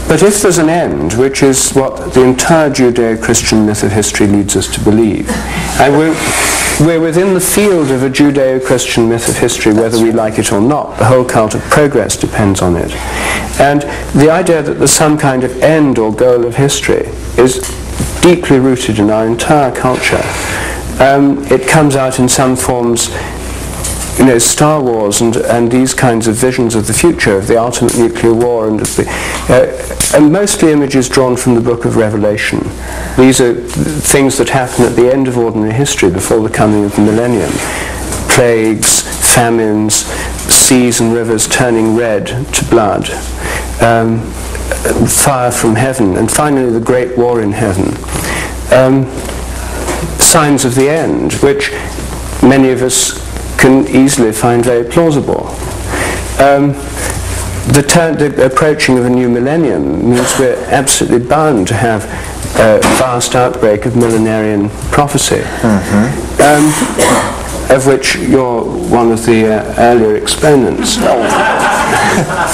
But if there's an end, which is what the entire Judeo-Christian myth of history leads us to believe, and we're within the field of a Judeo-Christian myth of history, whether we like it or not. The whole cult of progress depends on it. And the idea that there's some kind of end or goal of history is deeply rooted in our entire culture. It comes out in some forms Star Wars and these kinds of visions of the future, of the ultimate nuclear war, and mostly images drawn from the Book of Revelation. These are things that happen at the end of ordinary history before the coming of the millennium. Plagues, famines, seas and rivers turning red to blood, fire from heaven, and finally the great war in heaven. Signs of the end, which many of us can easily find very plausible. The approaching of a new millennium means we're absolutely bound to have a vast outbreak of millenarian prophecy, of which you're one of the earlier exponents.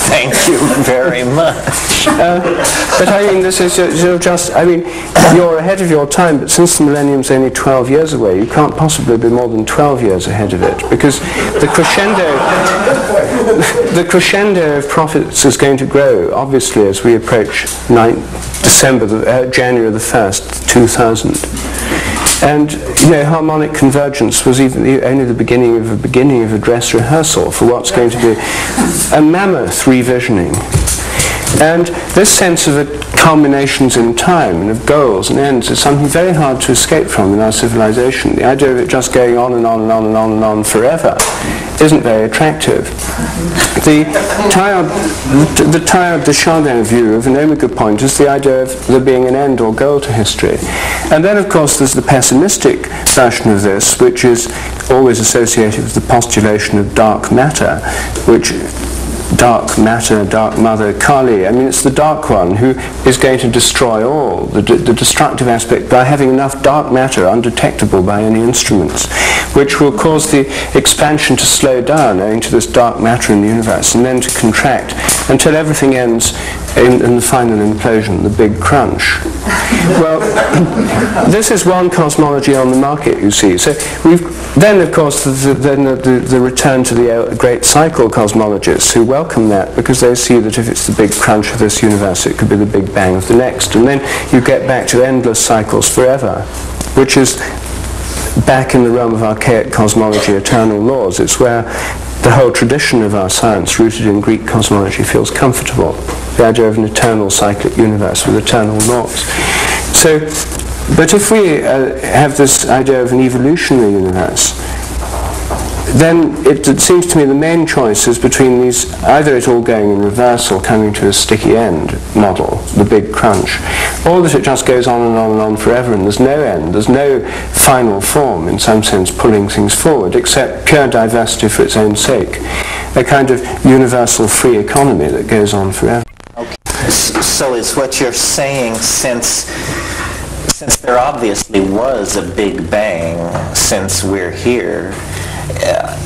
Thank you very much. But I mean, this is you're ahead of your time, but since the millennium's only 12 years away, you can't possibly be more than 12 years ahead of it, because the crescendo of prophets is going to grow, obviously, as we approach January the 1st, 2000. And harmonic convergence was only the beginning of a dress rehearsal for what's going to be a mammoth revisioning. And this sense of culminations in time and of goals and ends is something very hard to escape from in our civilization. The idea of it just going on and on and on and on and on forever isn't very attractive. The Teilhard de Chardin view of an omega point is the idea of there being an end or goal to history. And then, of course, there's the pessimistic version of this, which is always associated with the postulation of dark matter, which dark matter, dark mother, Kali. I mean, it's the dark one who is going to destroy all, the destructive aspect, by having enough dark matter undetectable by any instruments, which will cause the expansion to slow down owing to this dark matter in the universe, and then to contract until everything ends in the final implosion, the big crunch. Well, this is one cosmology on the market, you see. So then, of course, the return to the great cycle cosmologists who welcome that because they see that if it's the big crunch of this universe, it could be the big bang of the next. And then you get back to endless cycles forever, which is back in the realm of archaic cosmology, eternal laws. It's where the whole tradition of our science, rooted in Greek cosmology, feels comfortable. The idea of an eternal cyclic universe with eternal laws. So, but if we have this idea of an evolutionary universe, then it seems to me the main choice is between these, either it all going in reverse or coming to a sticky end model, the big crunch, or that it just goes on and on and on forever and there's no end, there's no final form in some sense pulling things forward, except pure diversity for its own sake, a kind of universal free economy that goes on forever. Okay. So is what you're saying, since there obviously was a big bang since we're here,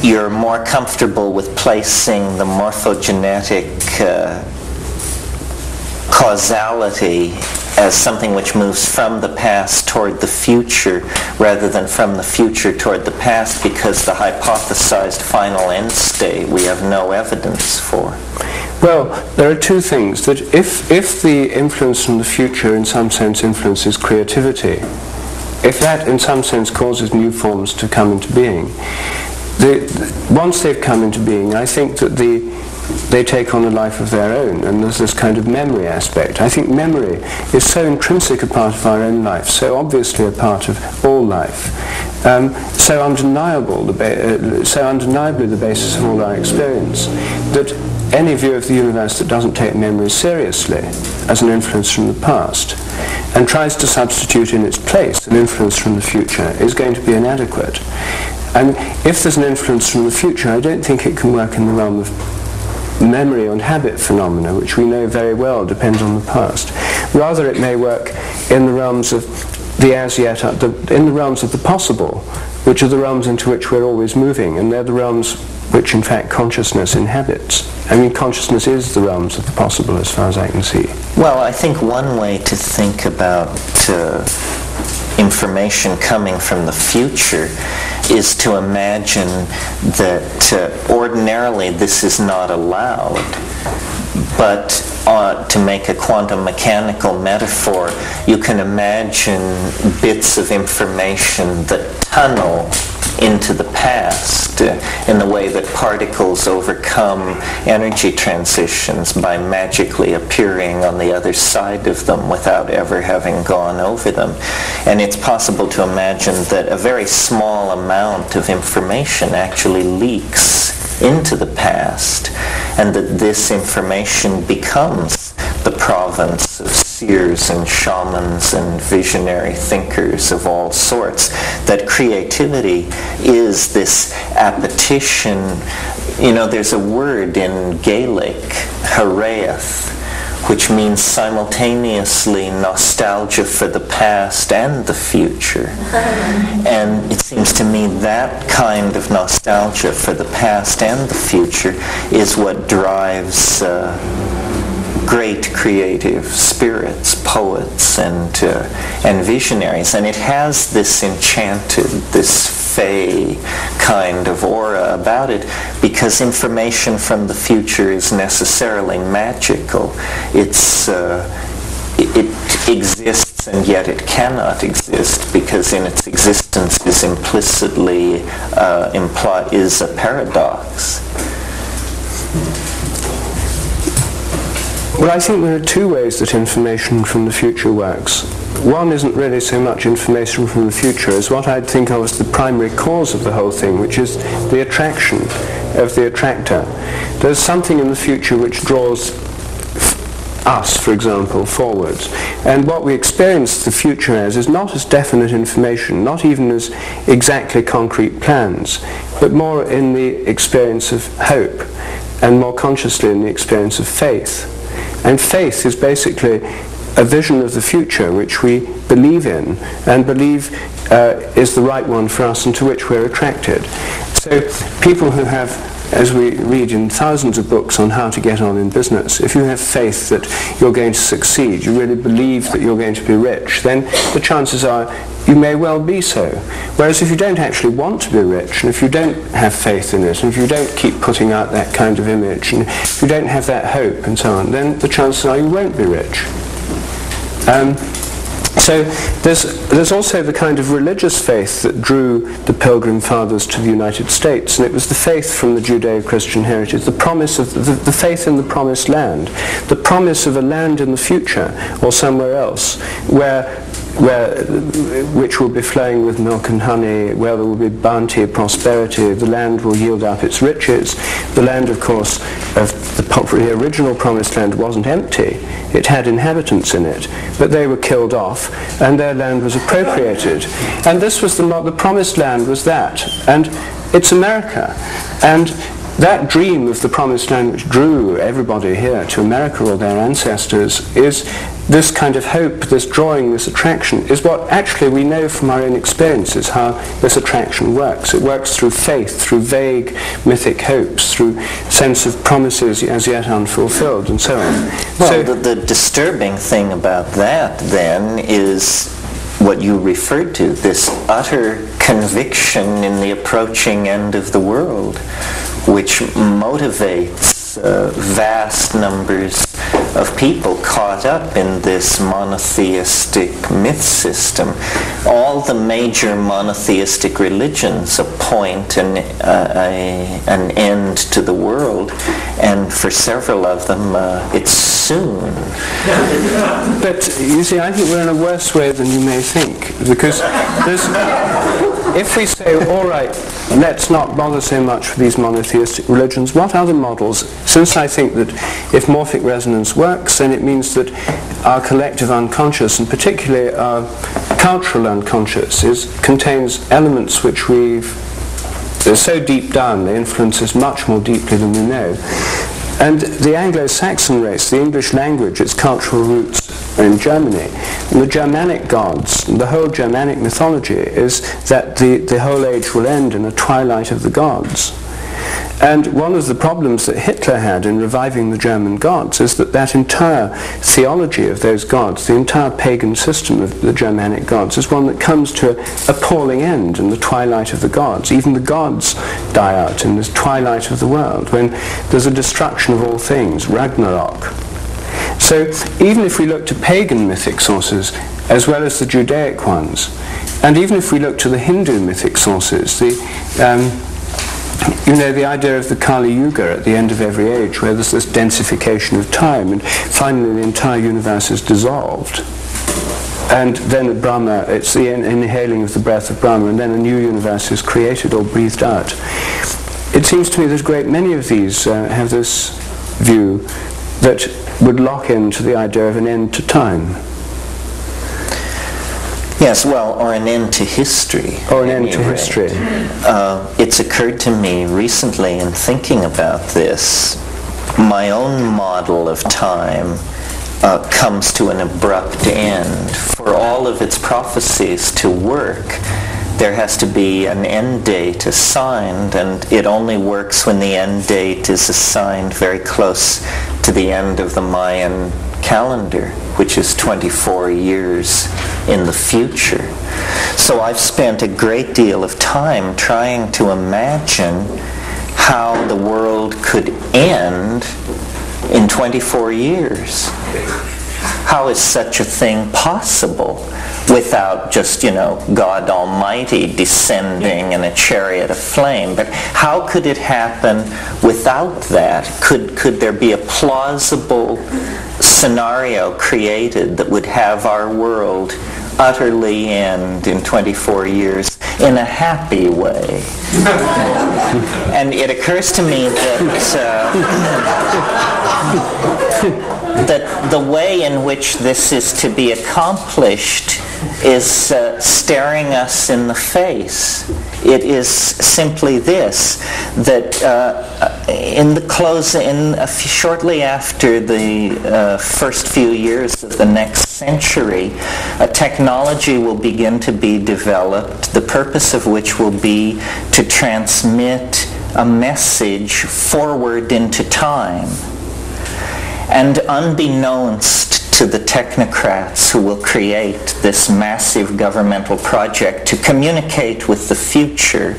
you're more comfortable with placing the morphogenetic causality as something which moves from the past toward the future rather than from the future toward the past, because the hypothesized final end state we have no evidence for? Well, there are two things. That if the influence from the future in some sense influences creativity, if that in some sense causes new forms to come into being, once they've come into being, I think that they take on a life of their own, and there's this kind of memory aspect. I think memory is so intrinsic a part of our own life, so obviously a part of all life, so undeniably the basis of all our experience, that any view of the universe that doesn't take memory seriously as an influence from the past and tries to substitute in its place an influence from the future is going to be inadequate. And if there's an influence from the future, I don't think it can work in the realm of memory and habit phenomena, which we know very well depend on the past. Rather, it may work in the realms of the as yet, in the realms of the possible, which are the realms into which we're always moving, and they're the realms which, in fact, consciousness inhabits. I mean, consciousness is the realms of the possible, as far as I can see. Well, I think one way to think about information coming from the future is to imagine that ordinarily this is not allowed, but to make a quantum mechanical metaphor, you can imagine bits of information that tunnel into the past past, in the way that particles overcome energy transitions by magically appearing on the other side of them without ever having gone over them. And it's possible to imagine that a very small amount of information actually leaks into the past, and that this information becomes the province of seers and shamans and visionary thinkers of all sorts, that creativity is this appetition. There's a word in Gaelic, haraeth, which means simultaneously nostalgia for the past and the future. And it seems to me that kind of nostalgia for the past and the future is what drives great creative spirits, poets, and visionaries. And it has this enchanted, this fey kind of aura about it, because information from the future is necessarily magical. It exists, and yet it cannot exist, because in its existence is implicitly is a paradox. Well, I think there are two ways that information from the future works. One isn't really so much information from the future as what I'd think of as the primary cause of the whole thing, which is the attraction of the attractor. There's something in the future which draws us, for example, forwards. And what we experience the future as is not as definite information, not even as exactly concrete plans, but more in the experience of hope, and more consciously in the experience of faith. And faith is basically a vision of the future which we believe in and believe is the right one for us and to which we're attracted. So people who have, as we read in thousands of books on how to get on in business, if you have faith that you're going to succeed, you really believe that you're going to be rich, then the chances are you may well be so. Whereas if you don't actually want to be rich, and if you don't have faith in it, and if you don't keep putting out that kind of image, and if you don't have that hope and so on, then the chances are you won't be rich. So there's also the kind of religious faith that drew the Pilgrim Fathers to the United States, and it was the faith from the Judeo-Christian heritage, the promise of the faith in the promised land, the promise of a land in the future or somewhere else which will be flowing with milk and honey, where there will be bounty, prosperity, the land will yield up its riches. The land, of course, of the original promised land wasn't empty. It had inhabitants in it, but they were killed off, and their land was appropriated. And this was the promised land was that, and it's America. And that dream of the promised land which drew everybody here to America or their ancestors is this kind of hope, this drawing, this attraction, is what actually we know from our own experiences how this attraction works. It works through faith, through vague mythic hopes, through sense of promises as yet unfulfilled, and so on. Well, so the disturbing thing about that, then, is what you referred to, this utter conviction in the approaching end of the world, which motivates vast numbers of people caught up in this monotheistic myth system. All the major monotheistic religions appoint an end to the world, and for several of them it's soon. But you see, I think we're in a worse way than you may think, because if we say, all right, let's not bother so much with these monotheistic religions, what other models? Since I think that if morphic resonance works, then it means that our collective unconscious, and particularly our cultural unconscious, contains elements which they're so deep down, they influence us much more deeply than we know. And the Anglo-Saxon race, the English language, its cultural roots are in Germany. And the Germanic gods, the whole Germanic mythology is that the whole age will end in a twilight of the gods. And one of the problems that Hitler had in reviving the German gods is that entire theology of those gods, the entire pagan system of the Germanic gods, is one that comes to an appalling end in the twilight of the gods. Even the gods die out in this twilight of the world, when there's a destruction of all things, Ragnarok. So even if we look to pagan mythic sources, as well as the Judaic ones, and even if we look to the Hindu mythic sources, you know, the idea of the Kali Yuga at the end of every age, where there's this densification of time, and finally the entire universe is dissolved. And then at Brahma, it's the inhaling of the breath of Brahma, and then a new universe is created or breathed out. It seems to me that a great many of these have this view that would lock into the idea of an end to time. Yes, well, or an end to history. Or an end to history. It's occurred to me recently in thinking about this, my own model of time comes to an abrupt end. For all of its prophecies to work, there has to be an end date assigned, and it only works when the end date is assigned very close to the end of the Mayan calendar, which is 24 years in the future. So I've spent a great deal of time trying to imagine how the world could end in 24 years. How is such a thing possible without just, God Almighty descending in a chariot of flame? But how could it happen without that? Could there be a plausible scenario created that would have our world utterly end in 24 years in a happy way? And it occurs to me that the way in which this is to be accomplished is staring us in the face. It is simply this, that shortly after the first few years of the next century, a technology will begin to be developed, the purpose of which will be to transmit a message forward into time. And unbeknownst to the technocrats who will create this massive governmental project to communicate with the future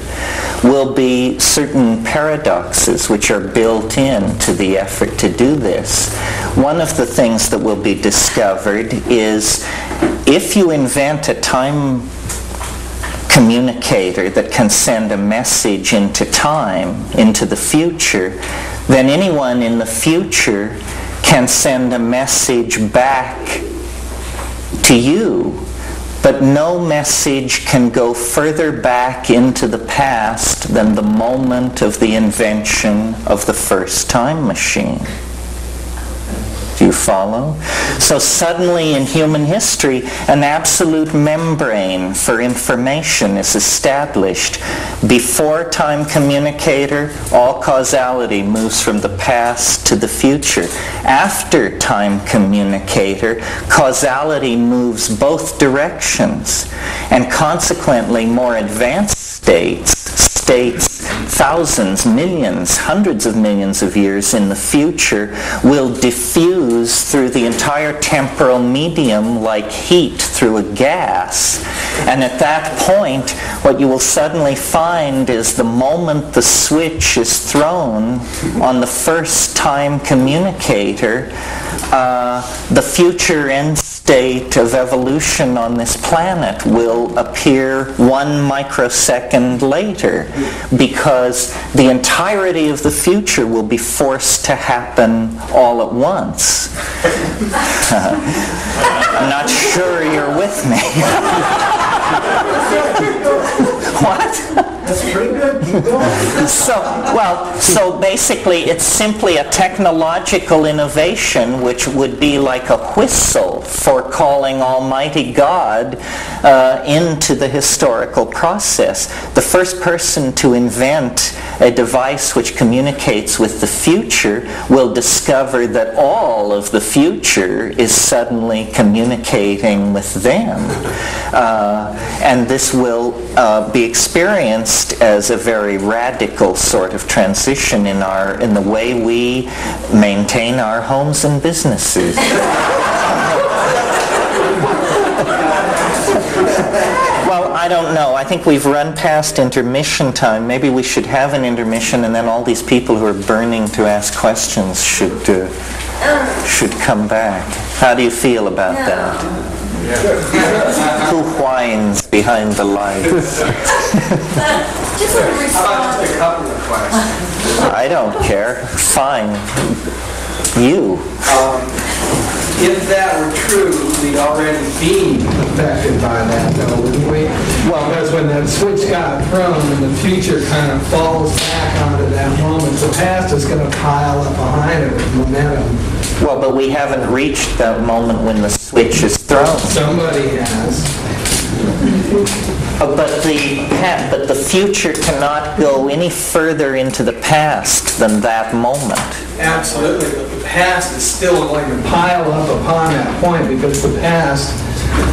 will be certain paradoxes which are built into the effort to do this. One of the things that will be discovered is if you invent a time communicator that can send a message into time, into the future, then anyone in the future can send a message back to you, but no message can go further back into the past than the moment of the invention of the first time machine. Do you follow? So suddenly in human history, an absolute membrane for information is established. Before time communicator, all causality moves from the past to the future. After time communicator, causality moves both directions. And consequently, more advanced states thousands, millions, hundreds of millions of years in the future will diffuse through the entire temporal medium like heat through a gas. And at that point, what you will suddenly find is the moment the switch is thrown on the first time communicator, the future end state of evolution on this planet will appear 1 microsecond later, because the entirety of the future will be forced to happen all at once. I'm not sure you're with me. What? That's pretty good. Keep going. So basically it's simply a technological innovation which would be like a whistle for calling Almighty God into the historical process. The first person to invent a device which communicates with the future will discover that all of the future is suddenly communicating with them. And this will be experienced as a very radical sort of transition in the way we maintain our homes and businesses. Well, I don't know. I think we've run past intermission time. Maybe we should have an intermission, and then all these people who are burning to ask questions should come back. How do you feel about that? Who whines behind the lights? Just a response. A couple of questions. I don't care. Fine. You. If that were true, we'd already be affected by that, though, wouldn't we? Well, because when that switch got thrown and the future kind of falls back onto that moment, the past is going to pile up behind it with momentum. Well, but we haven't reached that moment when the switch is thrown. Somebody has. But the future cannot go any further into the past than that moment. Absolutely, but the past is still going to pile up upon that point because the past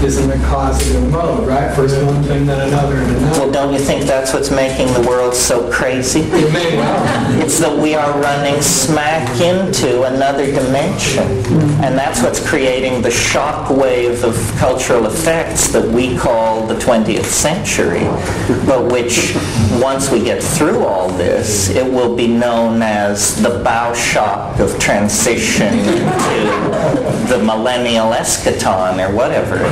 is in the causative mode, right? First one thing, then another, and another. Well, don't you think that's what's making the world so crazy? It may well. It's that we are running smack into another dimension. And that's what's creating the shock wave of cultural effects that we call the 20th century, but which, once we get through all this, it will be known as the bow shock of transition into the millennial eschaton or whatever it was.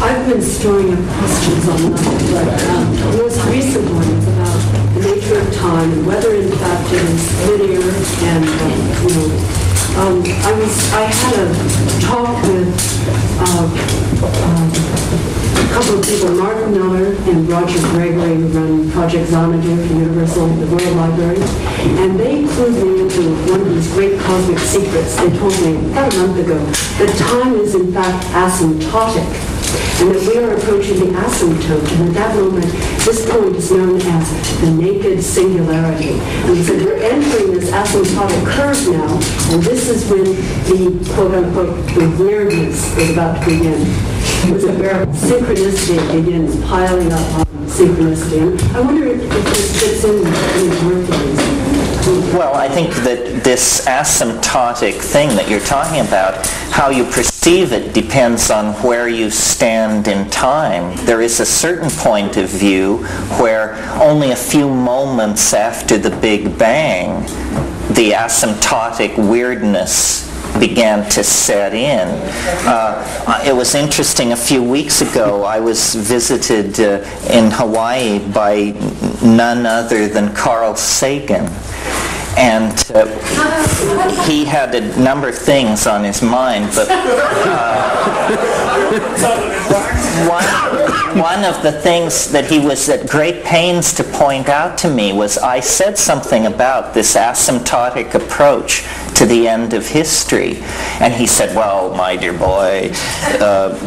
I've been storing up questions on that, but the most recent one is about the nature of time and whether in fact it is linear and, I had a talk with a couple of people, Mark Miller and Roger Gregory, who run Project Xanadu for Universal, the World Library, and they clued me into one of these great cosmic secrets. They told me about a month ago that time is in fact asymptotic, and that we are approaching the asymptote, and at that moment, this point is known as the naked singularity. And he said, we're entering this asymptotic curve now, and this is when the quote-unquote the weirdness is about to begin. It's where synchronicity begins piling up on synchronicity. And I wonder if this fits in with your theories. Well, I think that this asymptotic thing that you're talking about, how you perceive it depends on where you stand in time. There is a certain point of view where only a few moments after the Big Bang, the asymptotic weirdness began to set in. It was interesting, a few weeks ago I was visited in Hawaii by none other than Carl Sagan. And he had a number of things on his mind, but one of the things that he was at great pains to point out to me was I said something about this asymptotic approach to the end of history. And he said, well, my dear boy,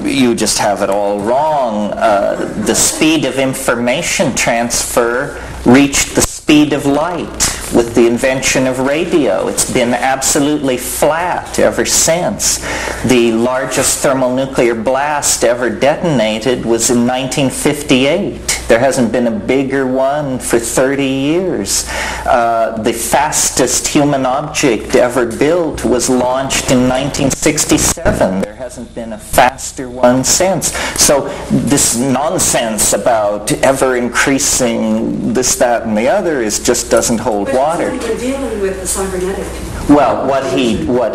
you just have it all wrong. The speed of information transfer reached the speed of light with the invention of radio. It's been absolutely flat ever since. The largest thermonuclear blast ever detonated was in 1958. There hasn't been a bigger one for 30 years. The fastest human object ever built was launched in 1967. There hasn't been a faster one since. So this nonsense about ever increasing this, that, and the other just doesn't hold water. We're dealing with the cybernetic. Well, what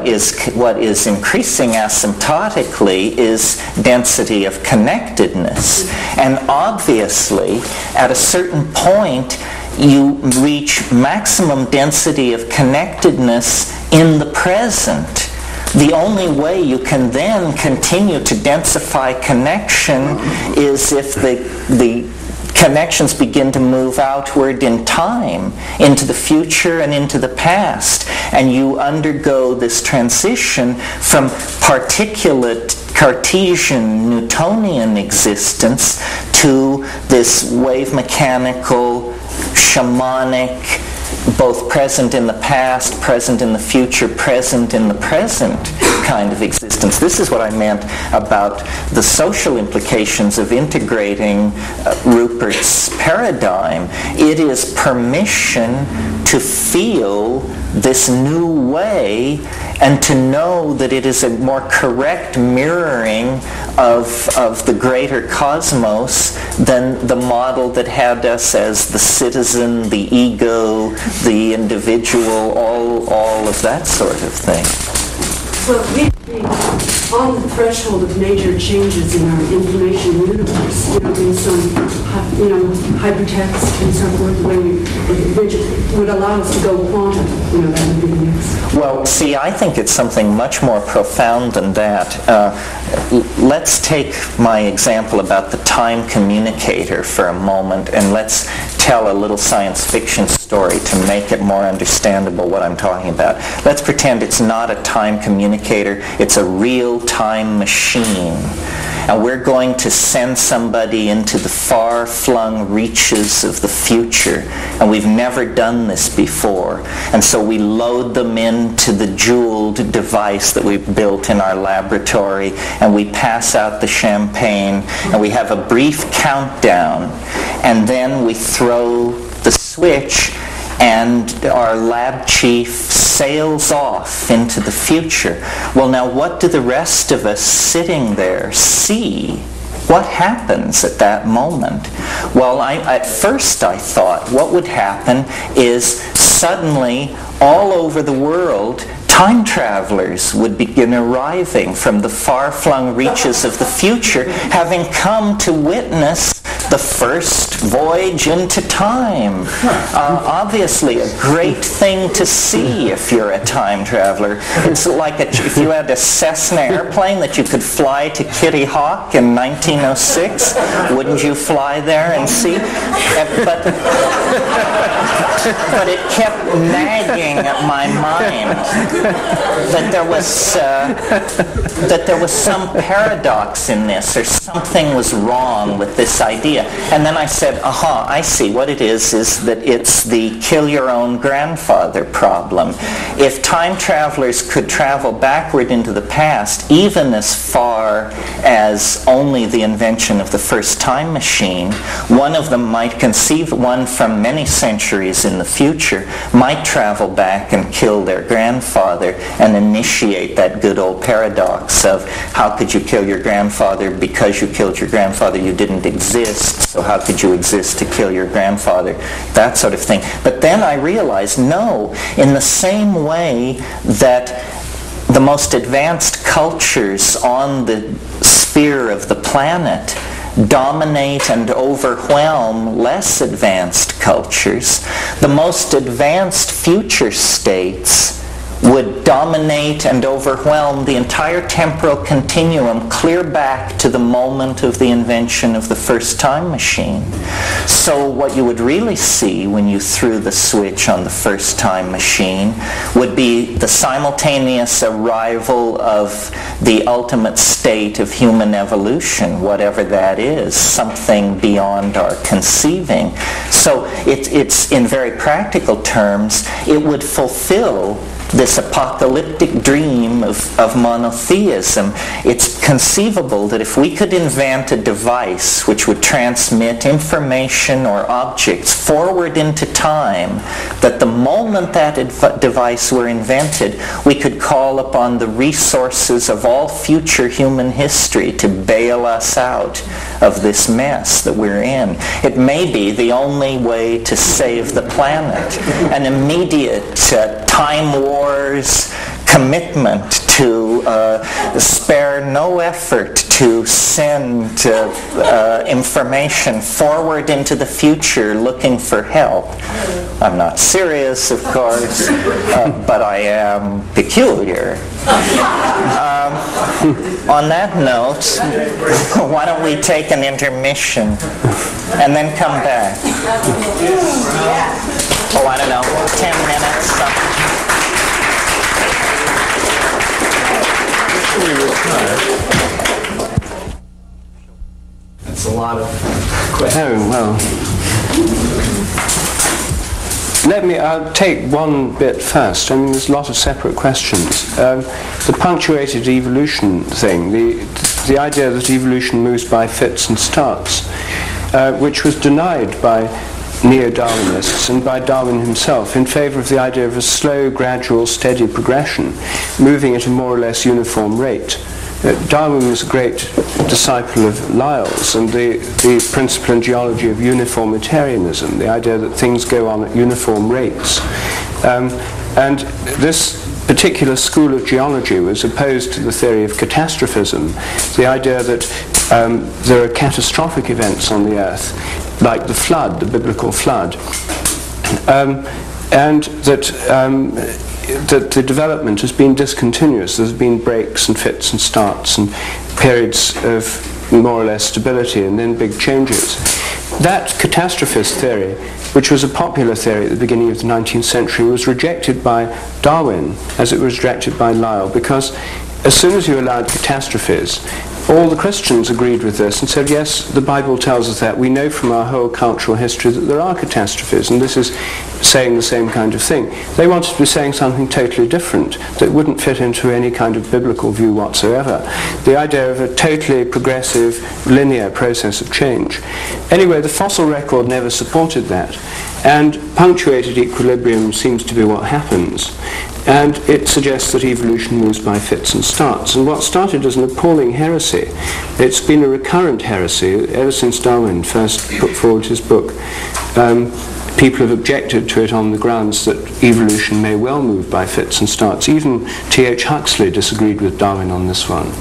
is increasing asymptotically is density of connectedness. And obviously, at a certain point, you reach maximum density of connectedness in the present. The only way you can then continue to densify connection is if the connections begin to move outward in time, into the future and into the past, and you undergo this transition from particulate Cartesian Newtonian existence to this wave mechanical, shamanic, both present in the past, present in the future, present in the present kind of existence. This is what I meant about the social implications of integrating Rupert's paradigm. It is permission to feel this new way and to know that it is a more correct mirroring of the greater cosmos than the model that had us as the citizen, the ego, the individual, all of that sort of thing. Well, we'd be on the threshold of major changes in our information universe, based on, hypertext and so forth, which would allow us to go quantum, that would be the next. Well, see, I think it's something much more profound than that. Let's take my example about the time communicator for a moment, and let's tell a little science fiction story to make it more understandable what I'm talking about. Let's pretend it's not a time communicator, it's a real time machine. And we're going to send somebody into the far-flung reaches of the future. And we've never done this before. And so we load them into the jeweled device that we've built in our laboratory, and we pass out the champagne, and we have a brief countdown. And then we throw the switch, and our lab chief sails off into the future. Well, now what do the rest of us sitting there see? What happens at that moment? Well, at first I thought what would happen is suddenly all over the world time travelers would begin arriving from the far-flung reaches of the future, having come to witness the first voyage into time. Obviously a great thing to see if you're a time traveler. It's like if you had a Cessna airplane that you could fly to Kitty Hawk in 1906, wouldn't you fly there and see? But it kept nagging at my mind that there was some paradox in this, or something was wrong with this idea. And then I said, aha, I see. What it is that it's the kill your own grandfather problem. If time travelers could travel backward into the past, even as far as only the invention of the first time machine, one of them might conceive, one from many centuries in the future, might travel back and kill their grandfather and initiate that good old paradox of how could you kill your grandfather? Because you killed your grandfather, you didn't exist, so how could you exist to kill your grandfather? That sort of thing. But then I realized, no, in the same way that the most advanced cultures on the sphere of the planet dominate and overwhelm less advanced cultures, the most advanced future states would dominate and overwhelm the entire temporal continuum clear back to the moment of the invention of the first time machine. So what you would really see when you threw the switch on the first time machine would be the simultaneous arrival of the ultimate state of human evolution, whatever that is, something beyond our conceiving. So it's in very practical terms, it would fulfill this apocalyptic dream of monotheism. It's conceivable that if we could invent a device which would transmit information or objects forward into time, that the moment that device were invented, we could call upon the resources of all future human history to bail us out of this mess that we're in. It may be the only way to save the planet. An immediate time war's commitment to spare no effort to send information forward into the future looking for help. I'm not serious, of course, but I am peculiar. On that note, why don't we take an intermission and then come back? Oh, I don't know, 10 minutes, something. That's a lot of questions. Oh, well. I'll take one bit first. I mean, there's a lot of separate questions. The punctuated evolution thing, the idea that evolution moves by fits and starts, which was denied by neo-Darwinists and by Darwin himself in favor of the idea of a slow, gradual, steady progression, moving at a more or less uniform rate. Darwin was a great disciple of Lyell's and the principle in geology of uniformitarianism, the idea that things go on at uniform rates. And this particular school of geology was opposed to the theory of catastrophism, the idea that there are catastrophic events on the earth, like the flood, the biblical flood, and that the development has been discontinuous. There's been breaks and fits and starts and periods of more or less stability and then big changes. That catastrophist theory, which was a popular theory at the beginning of the 19th century, was rejected by Darwin as it was rejected by Lyell, because as soon as you allowed catastrophes, all the Christians agreed with this and said, yes, the Bible tells us that. We know from our whole cultural history that there are catastrophes, and this is saying the same kind of thing. They wanted to be saying something totally different that wouldn't fit into any kind of biblical view whatsoever. The idea of a totally progressive, linear process of change. Anyway, the fossil record never supported that, and punctuated equilibrium seems to be what happens. And it suggests that evolution moves by fits and starts. And what started as an appalling heresy, it's been a recurrent heresy ever since Darwin first put forward his book. People have objected to it on the grounds that evolution may well move by fits and starts. Even T.H. Huxley disagreed with Darwin on this one.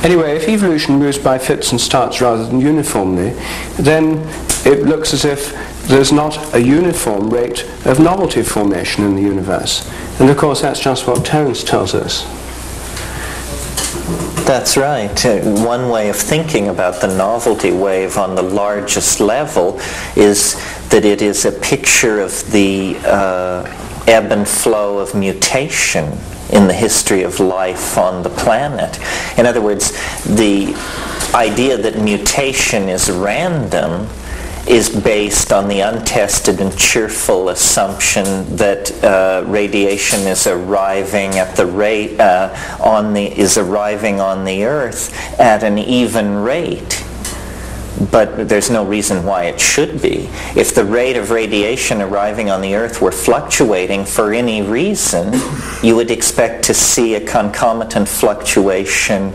Anyway, if evolution moves by fits and starts rather than uniformly, then it looks as if there's not a uniform rate of novelty formation in the universe. And of course that's just what Terence tells us. That's right. One way of thinking about the novelty wave on the largest level is that it is a picture of the ebb and flow of mutation in the history of life on the planet. In other words, the idea that mutation is random is based on the untested and cheerful assumption that radiation is arriving at the rate is arriving on the Earth at an even rate. But there's no reason why it should be. If the rate of radiation arriving on the Earth were fluctuating for any reason, you would expect to see a concomitant fluctuation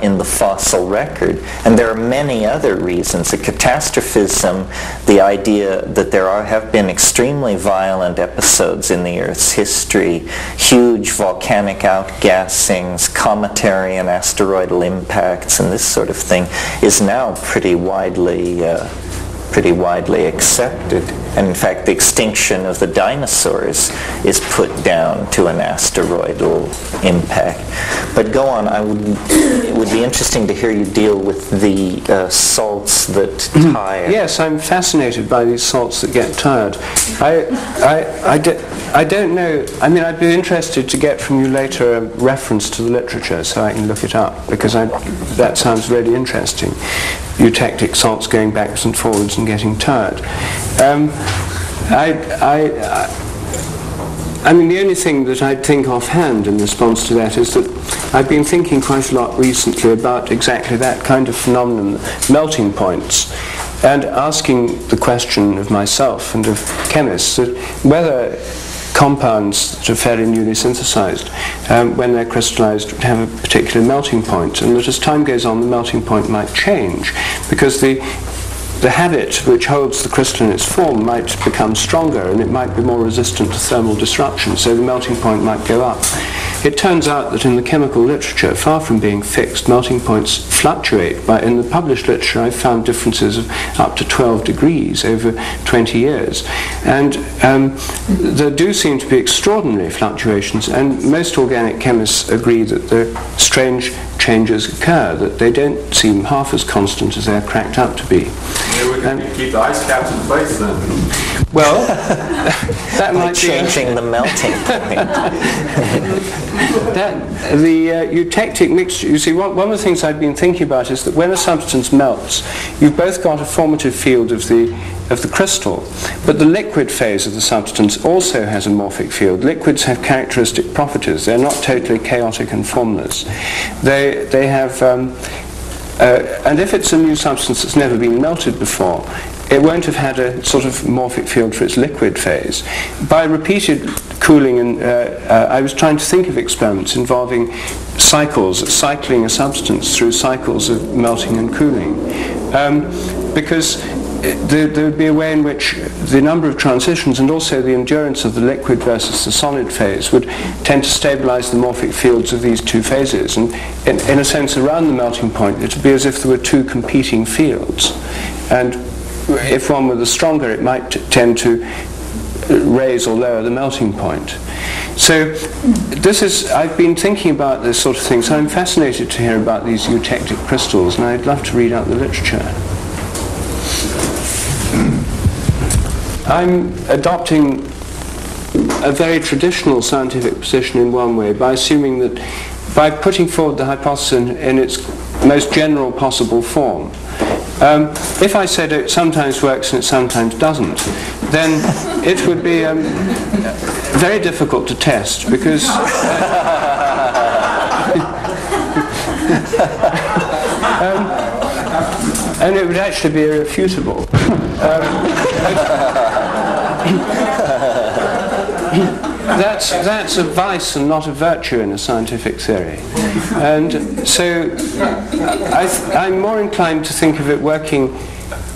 in the fossil record. And there are many other reasons. The catastrophism, the idea that there have been extremely violent episodes in the Earth's history, huge volcanic outgassings, cometary and asteroidal impacts, and this sort of thing, is now pretty widely accepted. And in fact, the extinction of the dinosaurs is put down to an asteroidal impact. But go on, it would be interesting to hear you deal with the salts that tire. Yes, I'm fascinated by these salts that get tired. I don't know, I mean, I'd be interested to get from you later a reference to the literature so I can look it up, because that sounds really interesting. Eutectic salts going backwards and forwards and getting tired. I mean, the only thing that I'd think offhand in response to that is that I've been thinking quite a lot recently about exactly that kind of phenomenon, melting points, and asking the question of myself and of chemists that whether compounds that are fairly newly synthesized, when they're crystallized, have a particular melting point, and that as time goes on the melting point might change, because the habit which holds the crystal in its form might become stronger, and it might be more resistant to thermal disruption, so the melting point might go up. It turns out that in the chemical literature, far from being fixed, melting points fluctuate. But in the published literature, I've found differences of up to 12 degrees over 20 years. And there do seem to be extraordinary fluctuations, and most organic chemists agree that the strange changes occur, that they don't seem half as constant as they're cracked up to be. Maybe we can keep the ice caps in place then. Well, that might be changing the melting point. The eutectic mixture, you see, one of the things I've been thinking about is that when a substance melts, you've both got a formative field of the crystal, but the liquid phase of the substance also has a morphic field. Liquids have characteristic properties. They're not totally chaotic and formless. They have, and if it's a new substance that's never been melted before, it won't have had a sort of morphic field for its liquid phase. By repeated cooling, and I was trying to think of experiments involving cycling a substance through cycles of melting and cooling, because there would be a way in which the number of transitions and also the endurance of the liquid versus the solid phase would tend to stabilize the morphic fields of these two phases. And in a sense, around the melting point, it would be as if there were two competing fields. And if one were the stronger, it might tend to raise or lower the melting point. So I've been thinking about this sort of thing, so I'm fascinated to hear about these eutectic crystals, and I'd love to read out the literature. I'm adopting a very traditional scientific position in one way by assuming that by putting forward the hypothesis in its most general possible form. If I said it sometimes works and it sometimes doesn't, then it would be very difficult to test because and it would actually be irrefutable. That's a vice and not a virtue in a scientific theory. And so I'm more inclined to think of it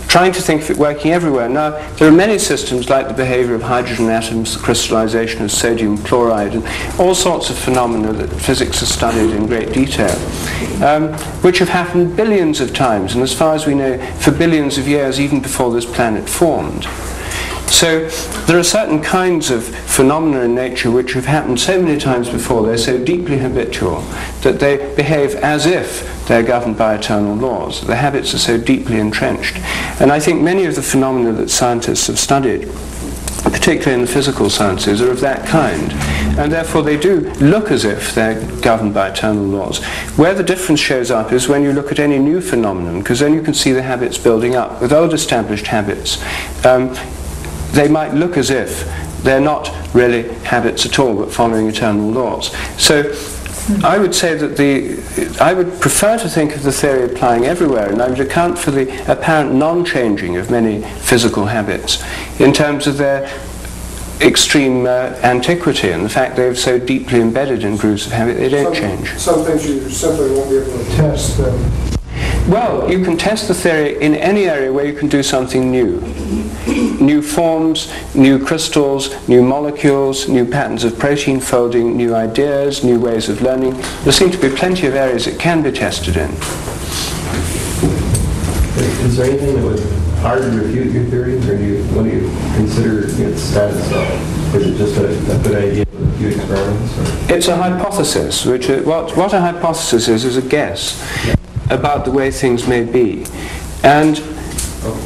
trying to think of it working everywhere. Now, there are many systems like the behavior of hydrogen atoms, the crystallization of sodium chloride, and all sorts of phenomena that physics has studied in great detail, which have happened billions of times, and as far as we know, for billions of years, even before this planet formed. So there are certain kinds of phenomena in nature which have happened so many times before, they're so deeply habitual, that they behave as if they're governed by eternal laws. The habits are so deeply entrenched. And I think many of the phenomena that scientists have studied, particularly in the physical sciences, are of that kind. And therefore they do look as if they're governed by eternal laws. Where the difference shows up is when you look at any new phenomenon, because then you can see the habits building up. With old established habits, they might look as if they're not really habits at all, but following eternal laws. So I would say that I would prefer to think of the theory applying everywhere, and I would account for the apparent non-changing of many physical habits in terms of their extreme antiquity and the fact they're so deeply embedded in grooves of habit they don't change. Some things you simply won't be able to test. Well, you can test the theory in any area where you can do something new. New forms, new crystals, new molecules, new patterns of protein folding, new ideas, new ways of learning. There seem to be plenty of areas it can be tested in. Is there anything that would hard to refute your theories, or what do you consider its status of? Is it just a good idea with a few experiments? Or? It's a hypothesis, which what a hypothesis is a guess about the way things may be. And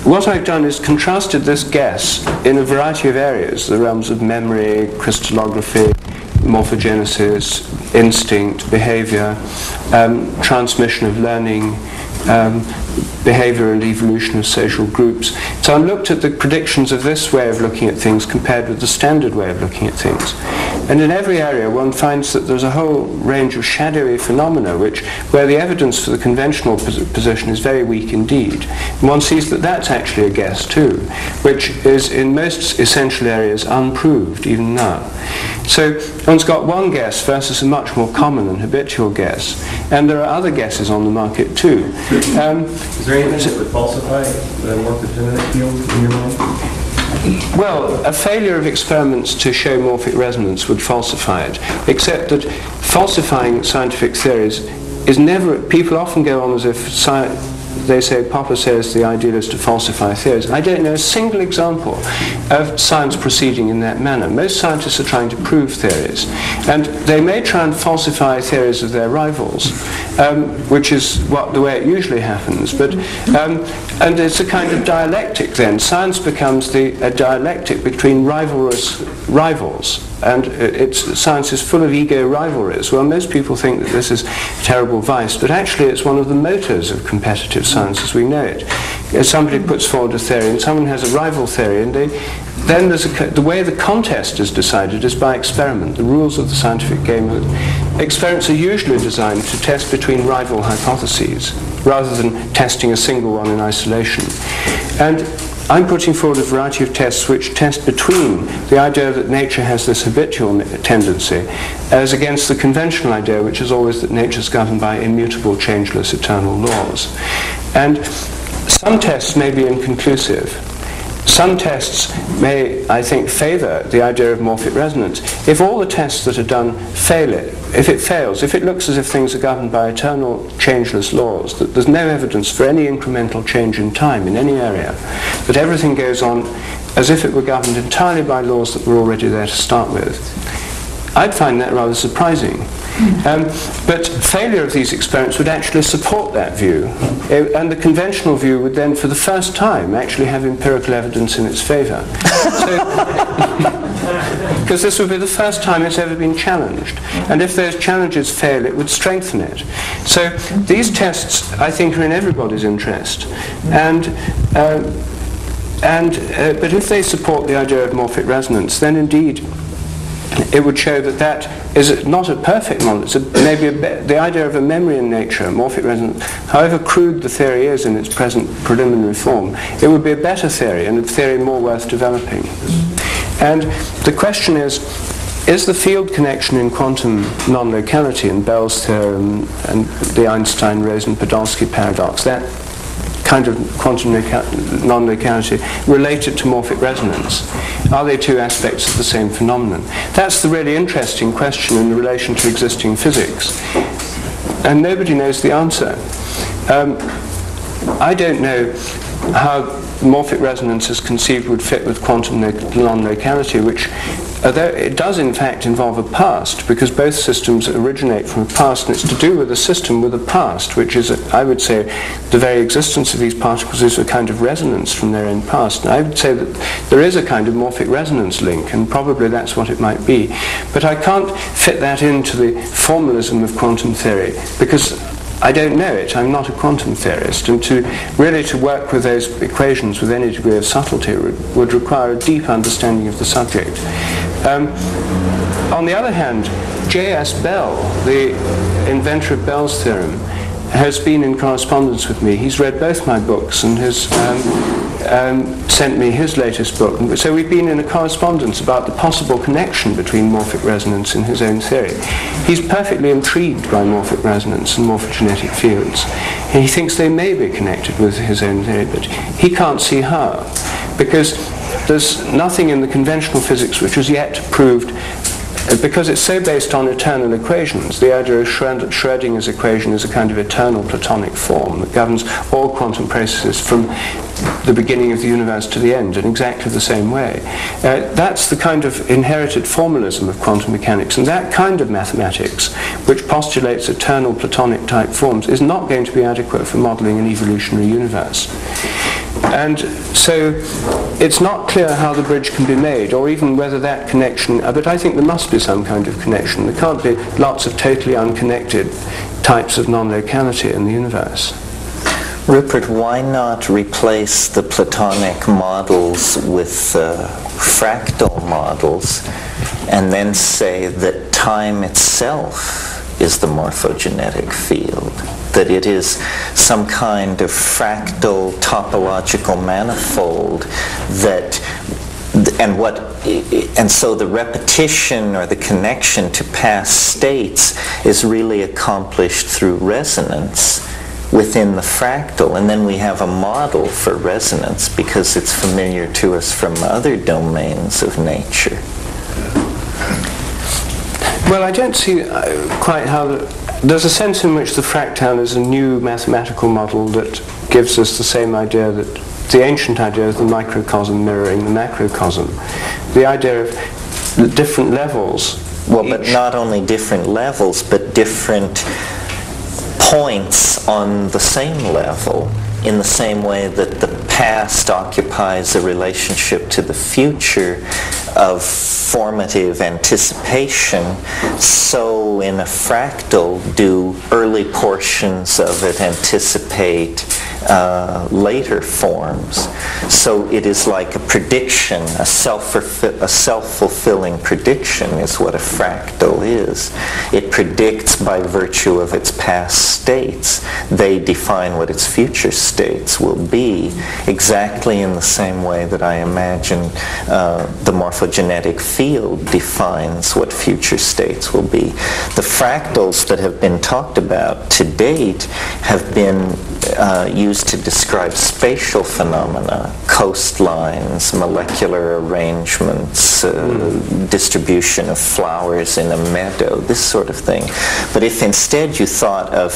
what I've done is contrasted this guess in a variety of areas, the realms of memory, crystallography, morphogenesis, instinct, behavior, transmission of learning, behavior and evolution of social groups. So I looked at the predictions of this way of looking at things compared with the standard way of looking at things. And in every area one finds that there's a whole range of shadowy phenomena where the evidence for the conventional position is very weak indeed. And one sees that that's actually a guess too, which is in most essential areas unproved even now. So one's got one guess versus a much more common and habitual guess. And there are other guesses on the market too. Is there anything that would falsify the morphogenetic field in your mind? Well, a failure of experiments to show morphic resonance would falsify it, except that falsifying scientific theories is never, people often go on as if they say Popper says the ideal is to falsify theories. I don't know a single example of science proceeding in that manner. Most scientists are trying to prove theories, and they may try and falsify theories of their rivals, which is the way it usually happens. But and it's a kind of dialectic then. Science becomes a dialectic between rivalrous rivals, and science is full of ego rivalries. Well, most people think that this is a terrible vice, but actually it's one of the motors of competitive science as we know it. If somebody puts forward a theory and someone has a rival theory, and then the way the contest is decided is by experiment. The rules of the scientific game experiments are usually designed to test between rival hypotheses rather than testing a single one in isolation. And I'm putting forward a variety of tests which test between the idea that nature has this habitual tendency as against the conventional idea, which is always that nature is governed by immutable, changeless, eternal laws. And some tests may be inconclusive. Some tests may, I think, favour the idea of morphic resonance. If all the tests that are done fail it, if it fails, if it looks as if things are governed by eternal changeless laws, that there's no evidence for any incremental change in time in any area, that everything goes on as if it were governed entirely by laws that were already there to start with, I'd find that rather surprising. But failure of these experiments would actually support that view, and the conventional view would then, for the first time, actually have empirical evidence in its favour. Because this would be the first time it's ever been challenged, and if those challenges fail, it would strengthen it. So these tests, I think, are in everybody's interest, but if they support the idea of morphic resonance, then indeed it would show that that is not a perfect model. It's maybe the idea of a memory in nature, morphic resonance, however crude the theory is in its present preliminary form, it would be a better theory, and a theory more worth developing. And the question is the field connection in quantum non-locality in Bell's theorem and the Einstein-Rosen-Podolsky paradox, that kind of quantum non-locality related to morphic resonance? Are they two aspects of the same phenomenon? That's the really interesting question in relation to existing physics. And nobody knows the answer. I don't know how morphic resonance as conceived would fit with quantum non-locality, which, although it does in fact involve a past, because both systems originate from a past, and it's to do with a system with a past, which is, I would say, the very existence of these particles is a kind of resonance from their own past. And I would say that there is a kind of morphic resonance link, and probably that's what it might be. But I can't fit that into the formalism of quantum theory, because I don't know it. I'm not a quantum theorist, and to work with those equations with any degree of subtlety would require a deep understanding of the subject. On the other hand, J.S. Bell, the inventor of Bell's theorem, has been in correspondence with me. He's read both my books and has sent me his latest book. So we've been in a correspondence about the possible connection between morphic resonance and his own theory. He's perfectly intrigued by morphic resonance and morphogenetic fields. And he thinks they may be connected with his own theory, but he can't see how, because there's nothing in the conventional physics which has yet proved, because it's so based on eternal equations. The idea of Schrödinger's equation is a kind of eternal Platonic form that governs all quantum processes from the beginning of the universe to the end in exactly the same way. That's the kind of inherited formalism of quantum mechanics, and that kind of mathematics, which postulates eternal Platonic type forms, is not going to be adequate for modeling an evolutionary universe. And so it's not clear how the bridge can be made, or even whether that connection, but I think there must be some kind of connection. There can't be lots of totally unconnected types of non-locality in the universe. Rupert, why not replace the Platonic models with fractal models, and then say that time itself is the morphogenetic field, that it is some kind of fractal topological manifold and so the repetition or the connection to past states is really accomplished through resonance within the fractal, and then we have a model for resonance because it's familiar to us from other domains of nature. Well, I don't see quite how there's a sense in which the fractal is a new mathematical model that gives us the same idea, that the ancient idea of the microcosm mirroring the macrocosm, the idea of the different levels. Well, but not only different levels, but different points on the same level, in the same way that the past occupies a relationship to the future of formative anticipation, so in a fractal do early portions of it anticipate later forms. So it is like a prediction, a self-fulfilling prediction is what a fractal is. It predicts by virtue of its past states. They define what its future states will be, exactly in the same way that I imagine the morphogenetic field defines what future states will be. The fractals that have been talked about to date have been used used to describe spatial phenomena, coastlines, molecular arrangements, distribution of flowers in a meadow, this sort of thing. But if instead you thought of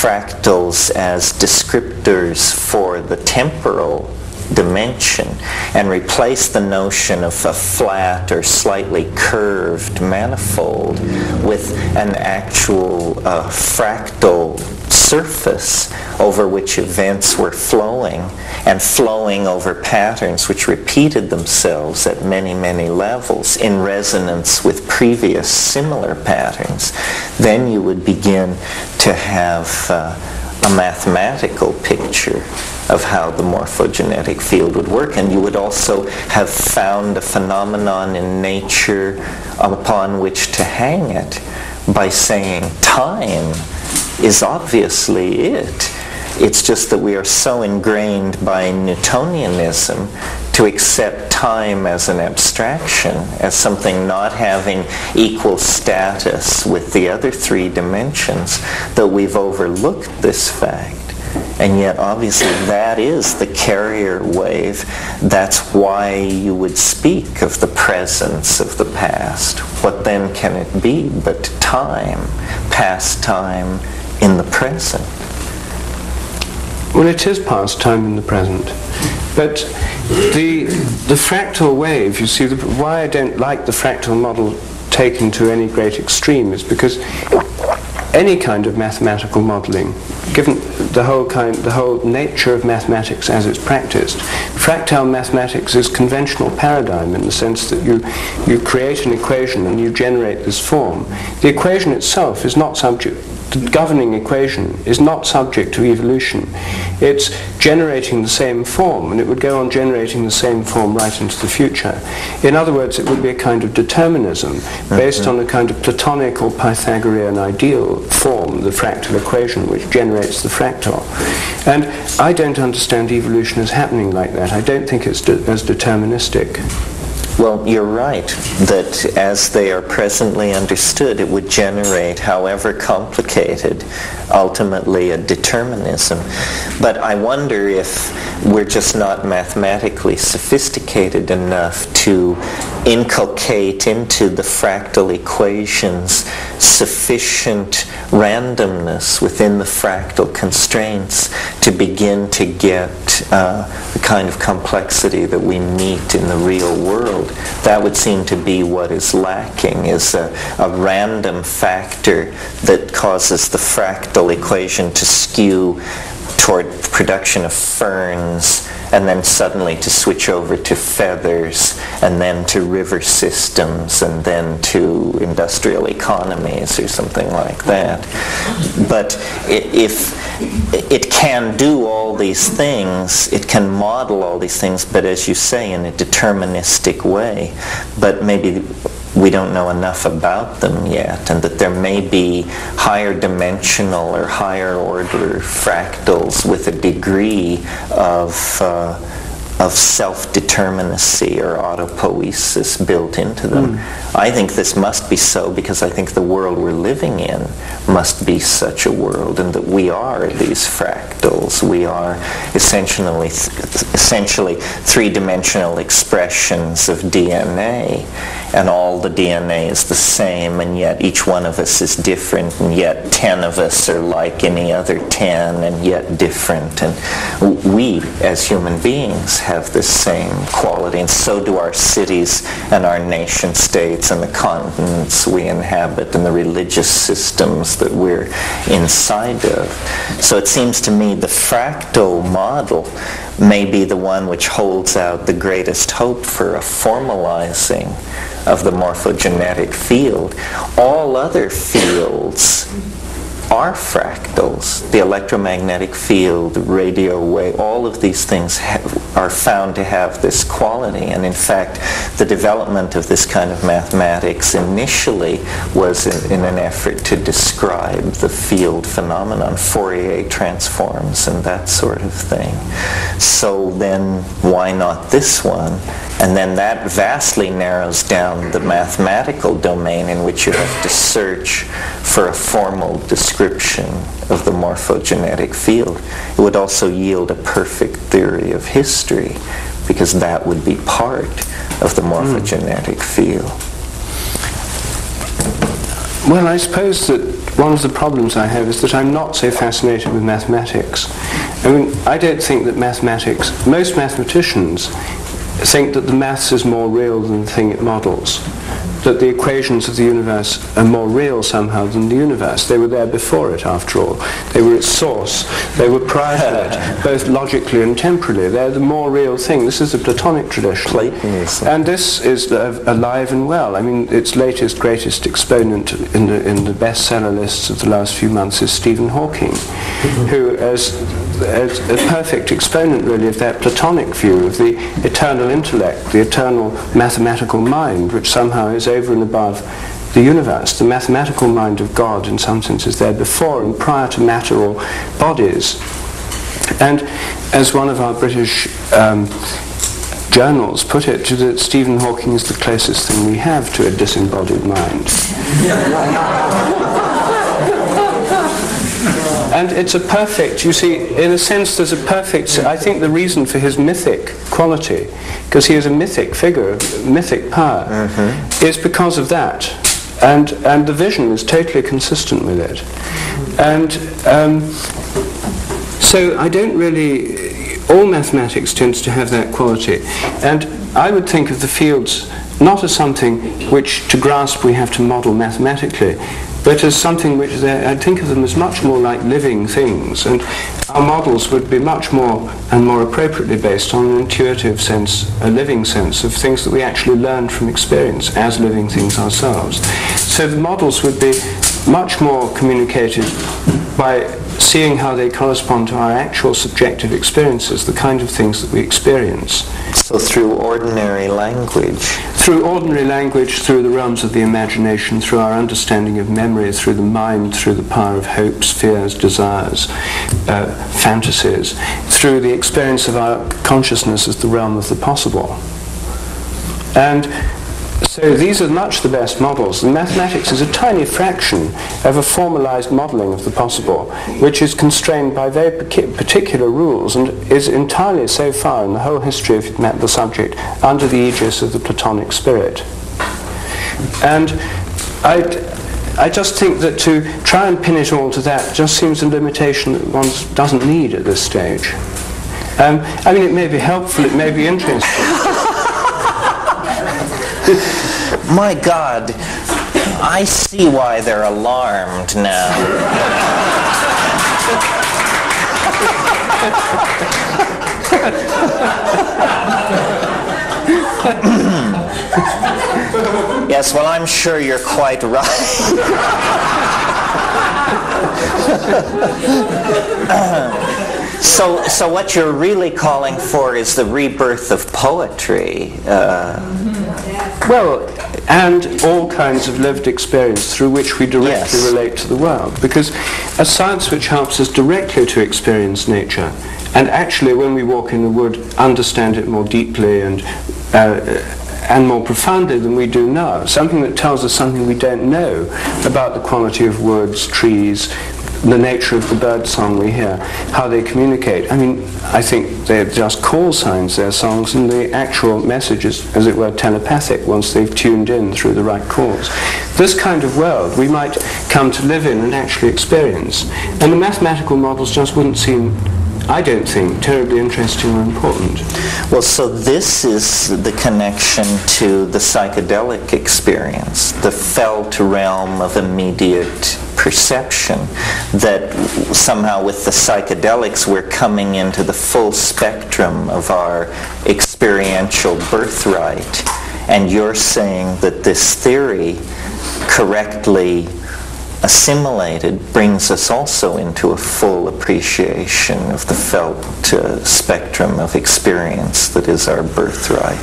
fractals as descriptors for the temporal dimension and replace the notion of a flat or slightly curved manifold with an actual fractal surface over which events were flowing, and flowing over patterns which repeated themselves at many, many levels in resonance with previous similar patterns, then you would begin to have a mathematical picture of how the morphogenetic field would work, and you would also have found a phenomenon in nature upon which to hang it by saying time is obviously it. It's just that we are so ingrained by Newtonianism to accept time as an abstraction, as something not having equal status with the other three dimensions, that we've overlooked this fact. And yet, obviously, that is the carrier wave. That's why you would speak of the presence of the past. What then can it be but time, past time in the present? Well, it is past time in the present. But the fractal wave, you see, why I don't like the fractal model taken to any great extreme is because any kind of mathematical modeling, given the whole nature of mathematics as it's practiced, fractal mathematics is conventional paradigm in the sense that you create an equation and you generate this form. The equation itself is not subject, the governing equation is not subject to evolution. It's generating the same form, and it would go on generating the same form right into the future. In other words, it would be a kind of determinism based on a kind of Platonic or Pythagorean ideal form, the fractal equation, which generates the fractal. And I don't understand evolution as happening like that. I don't think it's as deterministic. Well, you're right that as they are presently understood, it would generate, however complicated, ultimately a determinism. But I wonder if we're just not mathematically sophisticated enough to inculcate into the fractal equations sufficient randomness within the fractal constraints to begin to get the kind of complexity that we meet in the real world. That would seem to be what is lacking, is a random factor that causes the fractal equation to skew toward production of ferns, and then suddenly to switch over to feathers, and then to river systems, and then to industrial economies or something like that. But if it can do all these things, it can model all these things, but as you say, in a deterministic way. But maybe we don't know enough about them yet, and that there may be higher dimensional or higher order fractals with a degree of self-determinacy or autopoiesis built into them. I think this must be so because I think the world we're living in must be such a world, and that we are these fractals. We are essentially three-dimensional expressions of DNA, and all the DNA is the same, and yet each one of us is different, and yet 10 of us are like any other 10, and yet different. And we, as human beings, have this same quality, and so do our cities and our nation states and the continents we inhabit and the religious systems that we're inside of. So it seems to me the fractal model may be the one which holds out the greatest hope for a formalizing of the morphogenetic field. All other fields are fractals. The electromagnetic field, the radio wave, all of these things are found to have this quality. And in fact, the development of this kind of mathematics initially was in an effort to describe the field phenomenon, Fourier transforms and that sort of thing. So then why not this one? And then that vastly narrows down the mathematical domain in which you have to search for a formal description description of the morphogenetic field. It would also yield a perfect theory of history, because that would be part of the morphogenetic field. Well, I suppose that one of the problems I have is that I'm not so fascinated with mathematics. I mean, I don't think that mathematics, most mathematicians think that the maths is more real than the thing it models, that the equations of the universe are more real somehow than the universe. They were there before it, after all. They were its source. They were prior to it, both logically and temporally. They're the more real thing. This is the Platonic tradition. Platonism. And this is alive and well. I mean, its latest, greatest exponent in the bestseller lists of the last few months is Stephen Hawking, who, as a perfect exponent, really, of that Platonic view of the eternal intellect, the eternal mathematical mind, which somehow is over and above the universe. The mathematical mind of God, in some sense, is there before and prior to matter or bodies. And as one of our British journals put it, that Stephen Hawking is the closest thing we have to a disembodied mind. And it's a perfect, you see, in a sense there's a perfect, I think the reason for his mythic quality, because he is a mythic figure, mythic power, is because of that. And the vision is totally consistent with it. And so I don't really, all mathematics tends to have that quality. And I would think of the fields not as something which to grasp we have to model mathematically, but as something which I think of them as much more like living things, and our models would be much more and more appropriately based on an intuitive sense, a living sense of things that we actually learn from experience as living things ourselves. So the models would be much more communicated by seeing how they correspond to our actual subjective experiences, the kind of things that we experience. So through ordinary language. Through ordinary language, through the realms of the imagination, through our understanding of memory, through the mind, through the power of hopes, fears, desires, fantasies, through the experience of our consciousness as the realm of the possible. And so these are much the best models. And mathematics is a tiny fraction of a formalized modeling of the possible, which is constrained by very particular rules and is entirely, so far in the whole history of the subject, under the aegis of the Platonic spirit. And I just think that to try and pin it all to that just seems a limitation that one doesn't need at this stage. I mean, it may be helpful, it may be interesting. My God, I see why they're alarmed now. Yes, well, I'm sure you're quite right. So what you're really calling for is the rebirth of poetry. Well, and all kinds of lived experience through which we directly relate to the world. Because a science which helps us directly to experience nature, and actually when we walk in the wood, understand it more deeply and more profoundly than we do now. Something that tells us something we don't know about the quality of woods, trees, the nature of the bird song we hear, how they communicate. I mean, I think they're just call signs, their songs, and the actual message is, as it were, telepathic once they've tuned in through the right calls. This kind of world we might come to live in and actually experience. And the mathematical models just wouldn't seem, I don't think, terribly interesting or important. Well, so this is the connection to the psychedelic experience, the felt realm of immediate perception, that somehow with the psychedelics we're coming into the full spectrum of our experiential birthright. And you're saying that this theory, correctly assimilated, brings us also into a full appreciation of the felt spectrum of experience that is our birthright.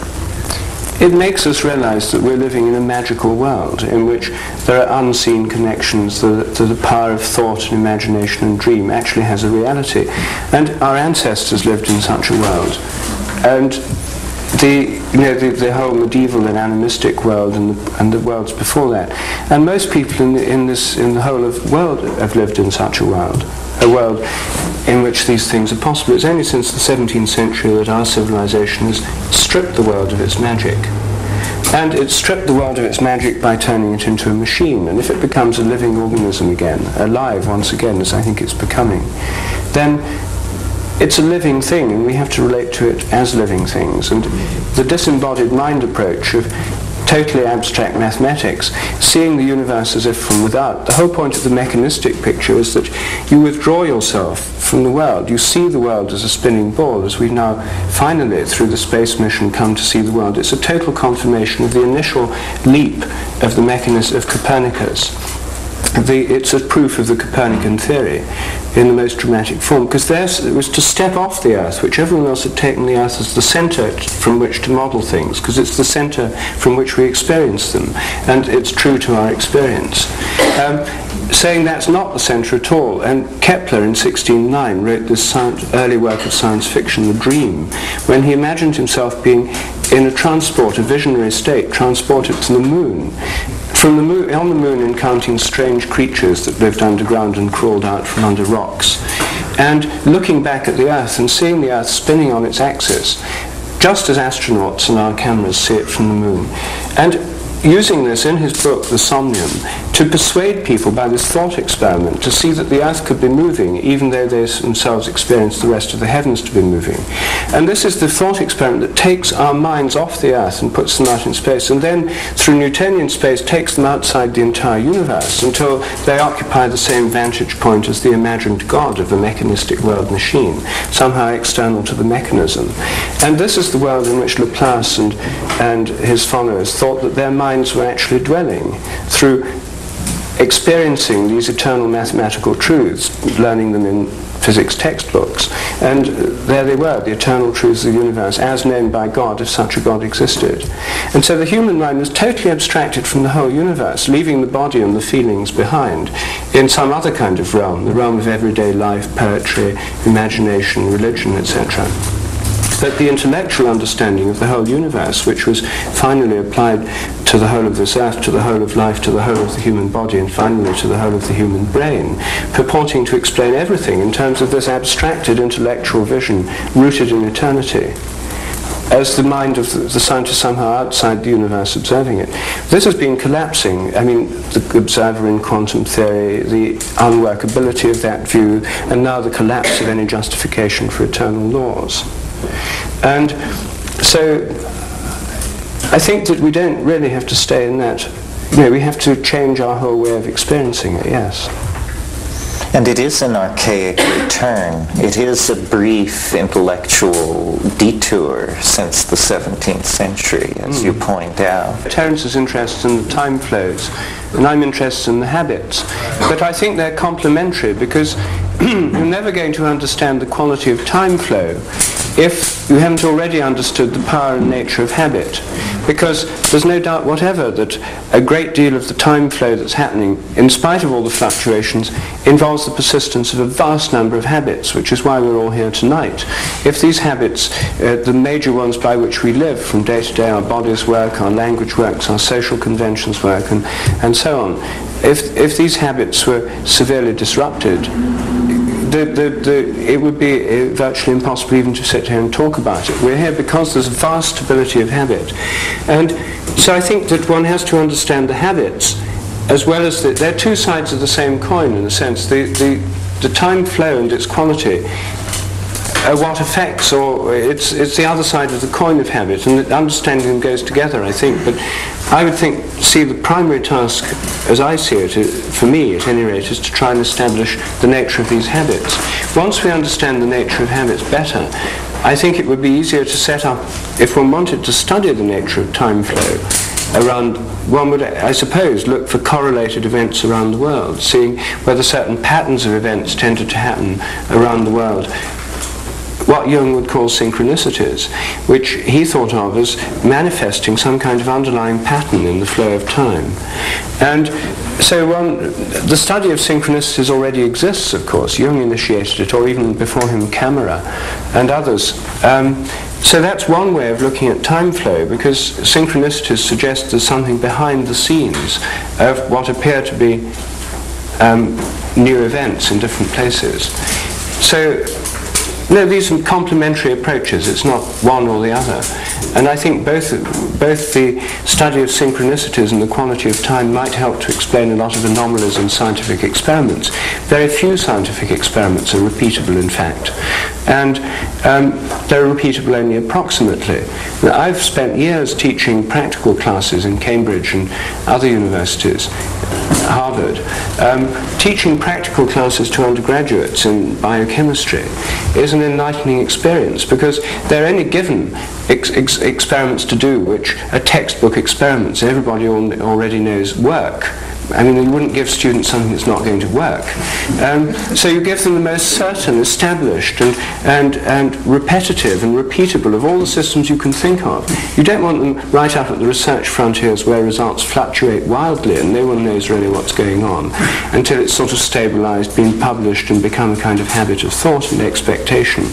It makes us realize that we're living in a magical world in which there are unseen connections, that the power of thought and imagination and dream actually has a reality. And our ancestors lived in such a world. And the whole medieval and animistic world and the worlds before that. And most people in the whole of the world have lived in such a world in which these things are possible. It's only since the 17th century that our civilization has stripped the world of its magic. And it's stripped the world of its magic by turning it into a machine. And if it becomes a living organism again, alive once again, as I think it's becoming, then it's a living thing, and we have to relate to it as living things. And the disembodied mind approach of totally abstract mathematics, seeing the universe as if from without, the whole point of the mechanistic picture is that you withdraw yourself from the world. You see the world as a spinning ball, as we've now finally, through the space mission, come to see the world. It's a total confirmation of the initial leap of the mechanism of Copernicus. It's a proof of the Copernican theory in the most dramatic form, because it was to step off the Earth, which everyone else had taken the Earth as the centre from which to model things, because it's the centre from which we experience them, and it's true to our experience. Saying that's not the centre at all, and Kepler in 1609 wrote this early work of science fiction, The Dream, when he imagined himself being in a transport, a visionary state, transported to the moon. On the moon, encountering strange creatures that lived underground and crawled out from under rocks, and looking back at the Earth and seeing the Earth spinning on its axis, just as astronauts and our cameras see it from the moon. And using this in his book, The Somnium, to persuade people by this thought experiment to see that the Earth could be moving even though they themselves experienced the rest of the heavens to be moving. And this is the thought experiment that takes our minds off the Earth and puts them out in space, and then through Newtonian space takes them outside the entire universe until they occupy the same vantage point as the imagined God of a mechanistic world machine, somehow external to the mechanism. And this is the world in which Laplace and his followers thought that their minds were actually dwelling through experiencing these eternal mathematical truths, learning them in physics textbooks. And there they were, the eternal truths of the universe, as known by God, if such a God existed. And so the human mind was totally abstracted from the whole universe, leaving the body and the feelings behind in some other kind of realm, the realm of everyday life, poetry, imagination, religion, etc. But the intellectual understanding of the whole universe, which was finally applied to the whole of this earth, to the whole of life, to the whole of the human body, and finally to the whole of the human brain, purporting to explain everything in terms of this abstracted intellectual vision rooted in eternity, as the mind of the scientist somehow outside the universe observing it. This has been collapsing. I mean, the observer in quantum theory, the unworkability of that view, and now the collapse of any justification for eternal laws. And so I think that we don't really have to stay in that. We have to change our whole way of experiencing it, yes. And it is an archaic return. It is a brief intellectual detour since the 17th century, as you point out. Terence is interested in the time flows, and I'm interested in the habits. But I think they're complementary, because you're never going to understand the quality of time flow if you haven't already understood the power and nature of habit. Because there's no doubt whatever that a great deal of the time flow that's happening, in spite of all the fluctuations, involves the persistence of a vast number of habits, which is why we're all here tonight. If these habits, the major ones by which we live from day to day, our bodies work, our language works, our social conventions work, and so on, if these habits were severely disrupted, it would be virtually impossible even to sit here and talk about it. We're here because there's a vast stability of habit. And so I think that one has to understand the habits as well as they're two sides of the same coin in a sense. The time flow and its quality are what affects, or it's the other side of the coin of habit, and understanding them goes together, I think. But I would see the primary task, as I see it, for me at any rate, is to try and establish the nature of these habits. Once we understand the nature of habits better, I think it would be easier to set up, if one wanted to study the nature of time flow, around, one would, I suppose, look for correlated events around the world, seeing whether certain patterns of events tended to happen around the world. What Jung would call synchronicities, which he thought of as manifesting some kind of underlying pattern in the flow of time. And so the study of synchronicities already exists, of course. Jung initiated it, or even before him, Camera and others. So that's one way of looking at time flow, because synchronicities suggest there's something behind the scenes of what appear to be new events in different places. So no, these are complementary approaches. It's not one or the other. And I think both the study of synchronicities and the quality of time might help to explain a lot of anomalies in scientific experiments. Very few scientific experiments are repeatable, in fact. And they're repeatable only approximately. Now, I've spent years teaching practical classes in Cambridge and other universities, Harvard. Teaching practical classes to undergraduates in biochemistry is an enlightening experience, because they're only given experiments to do which are textbook experiments everybody already knows work. I mean, you wouldn't give students something that's not going to work. So you give them the most certain, established, and repetitive and repeatable of all the systems you can think of. You don't want them right up at the research frontiers where results fluctuate wildly and no one knows really what's going on until it's sort of stabilized, been published, and become a kind of habit of thought and expectation.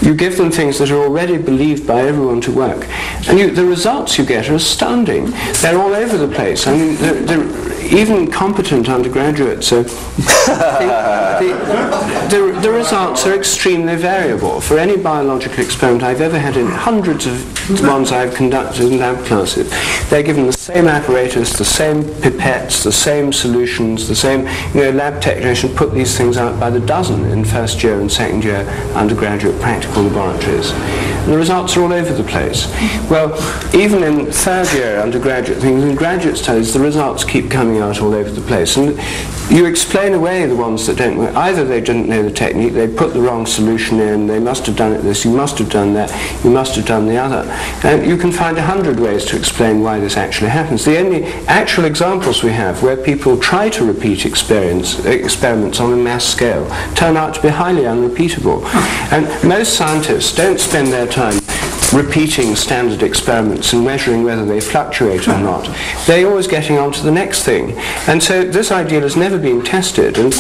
You give them things that are already believed by everyone to work. And the results you get are astounding. They're all over the place. I mean, even competent undergraduates, the results are extremely variable. For any biological experiment I've ever had in hundreds of ones I've conducted in lab classes, they're given the same apparatus, the same pipettes, the same solutions, the same, lab technicians put these things out by the dozen in first year and second year undergraduate practical laboratories. And the results are all over the place. Well, even in third year undergraduate things, in graduate studies, the results keep coming out all over the place. And you explain away the ones that don't work. Either they didn't know the technique, they put the wrong solution in, they must have done it this, you must have done that, you must have done the other. And you can find 100 ways to explain why this actually happens. The only actual examples we have where people try to repeat experiments on a mass scale turn out to be highly unrepeatable. And most scientists don't spend their time repeating standard experiments and measuring whether they fluctuate or not. They're always getting on to the next thing. And so this ideal has never been tested. And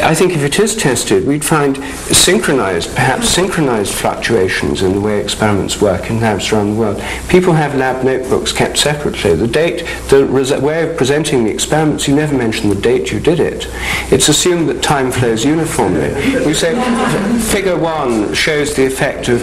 I think if it is tested, we'd find perhaps synchronized fluctuations in the way experiments work in labs around the world. People have lab notebooks kept separately. The date, the way of presenting the experiments, you never mention the date you did it. It's assumed that time flows uniformly. We say figure 1 shows the effect of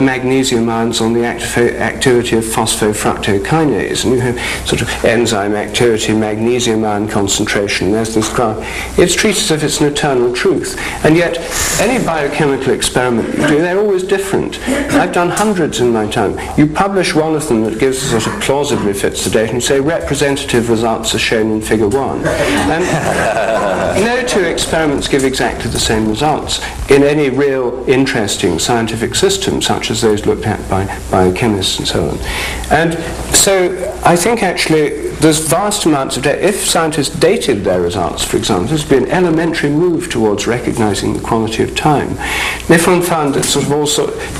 magnesium ions on the activity of phosphofructokinase, and you have sort of enzyme activity, magnesium ion concentration. There's this graph. It's treated as if it's an eternal truth, and yet any biochemical experiment you do, they're always different. I've done hundreds in my time. You publish one of them that gives sort of plausibly fits the data, and you say representative results are shown in figure 1. And no two experiments give exactly the same results in any real interesting scientific system, such as those looked at by biochemists and so on. And so I think actually there's vast amounts of data. If scientists dated their results, for example, this would be an elementary move towards recognizing the quality of time. And if one found that sort of all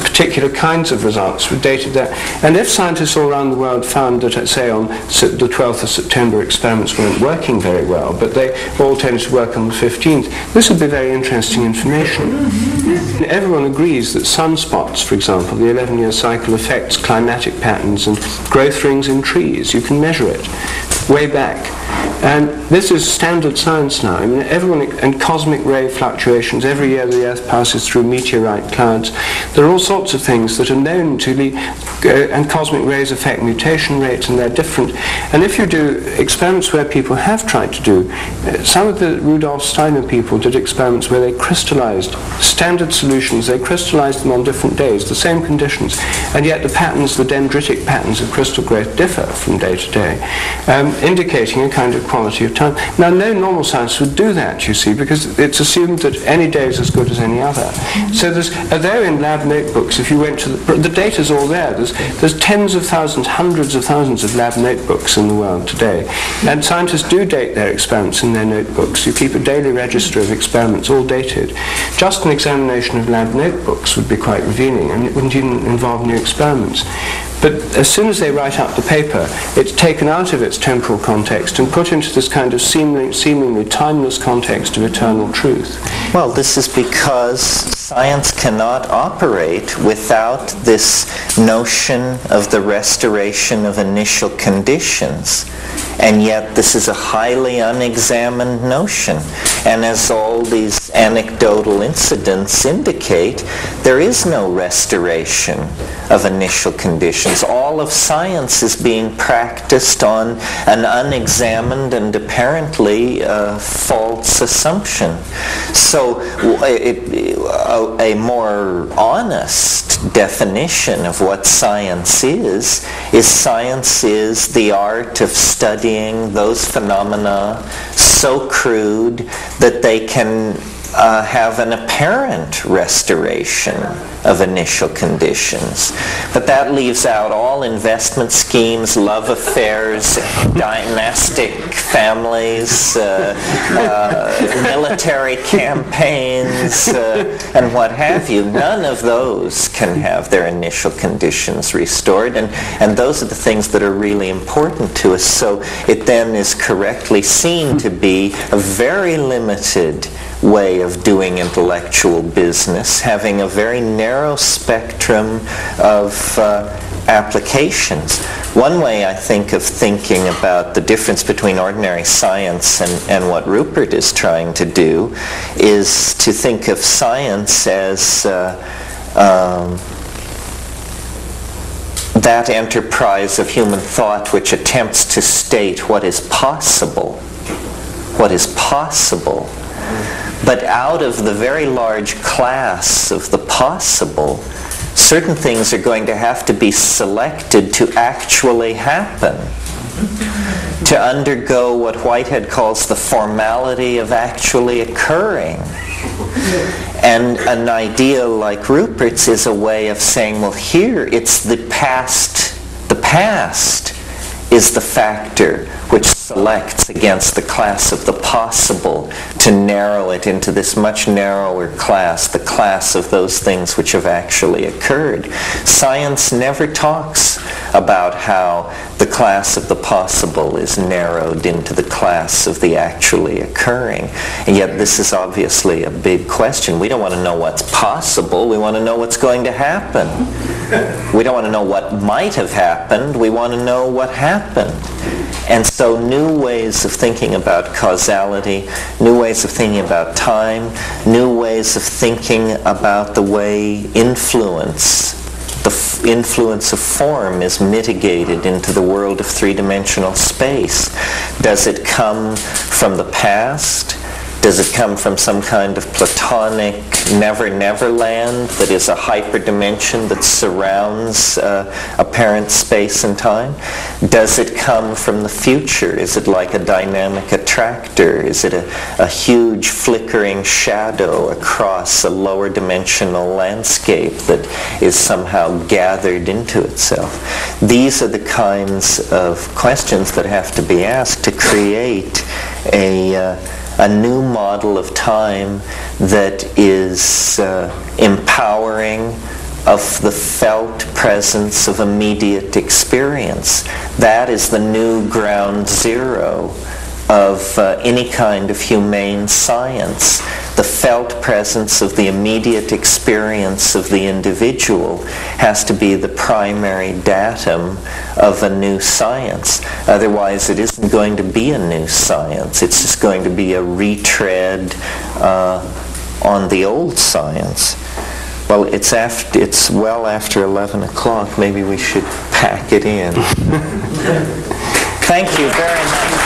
particular kinds of results were dated there, and if scientists all around the world found that, say, on the 12th of September experiments weren't working very well, but they all tended to work on the 15th, this would be very interesting information. And everyone agrees that sunspots, for example, the 11-year cycle affects climatic patterns and growth rings in trees. You can measure it way back. And this is standard science now. I mean, and cosmic ray fluctuations. Every year the Earth passes through meteorite clouds. There are all sorts of things that are known to and cosmic rays affect mutation rates, and they're different. And if you do experiments where people have tried to do, some of the Rudolf Steiner people did experiments where they crystallized standard solutions. They crystallized them on different days, the same conditions, and yet the patterns, the dendritic patterns of crystal growth differ from day to day, indicating a kind of quality of time. Now, no normal science would do that, you see, because it's assumed that any day is as good as any other. So although in lab notebooks, if you went to the data's all there. There's tens of thousands, hundreds of thousands of lab notebooks in the world today, and scientists do date their experiments in their notebooks. You keep a daily register of experiments, all dated. Just an examination of lab notebooks would be quite revealing, and it wouldn't even involve new experiments. But as soon as they write up the paper, it's taken out of its temporal context and put into this kind of seemingly timeless context of eternal truth. Well, this is because science cannot operate without this notion of the restoration of initial conditions. And yet this is a highly unexamined notion. And as all these anecdotal incidents indicate, there is no restoration of initial conditions. All of science is being practiced on an unexamined and apparently false assumption. So a more honest definition of what science is science is the art of studying those phenomena so crude that they can have an apparent restoration of initial conditions. But that leaves out all investment schemes, love affairs, dynastic families, military campaigns, and what have you. None of those can have their initial conditions restored, and those are the things that are really important to us. So it then is correctly seen to be a very limited way of doing intellectual business, having a very narrow spectrum of applications. One way I think of thinking about the difference between ordinary science and what Rupert is trying to do is to think of science as that enterprise of human thought which attempts to state what is possible. What is possible. But out of the very large class of the possible, certain things are going to have to be selected to actually happen, to undergo what Whitehead calls the formality of actually occurring. And an idea like Rupert's is a way of saying, well, here it's the past. The past is the factor which selects against the class of the possible to narrow it into this much narrower class, the class of those things which have actually occurred. Science never talks about how the class of the possible is narrowed into the class of the actually occurring. And yet this is obviously a big question. We don't want to know what's possible. We want to know what's going to happen. We don't want to know what might have happened. We want to know what happened. And so new ways of thinking about causality, new ways of thinking about time, new ways of thinking about the way the influence of form is mitigated into the world of three-dimensional space. Does it come from the past? Does it come from some kind of Platonic never-never land that is a hyperdimension that surrounds apparent space and time? Does it come from the future? Is it like a dynamic attractor? Is it a huge flickering shadow across a lower dimensional landscape that is somehow gathered into itself? These are the kinds of questions that have to be asked to create a new model of time that is empowering of the felt presence of immediate experience. That is the new ground zero of any kind of humane science. The felt presence of the immediate experience of the individual has to be the primary datum of a new science. Otherwise, it isn't going to be a new science. It's just going to be a retread on the old science. Well, it's well after 11 o'clock. Maybe we should pack it in. Thank you very much.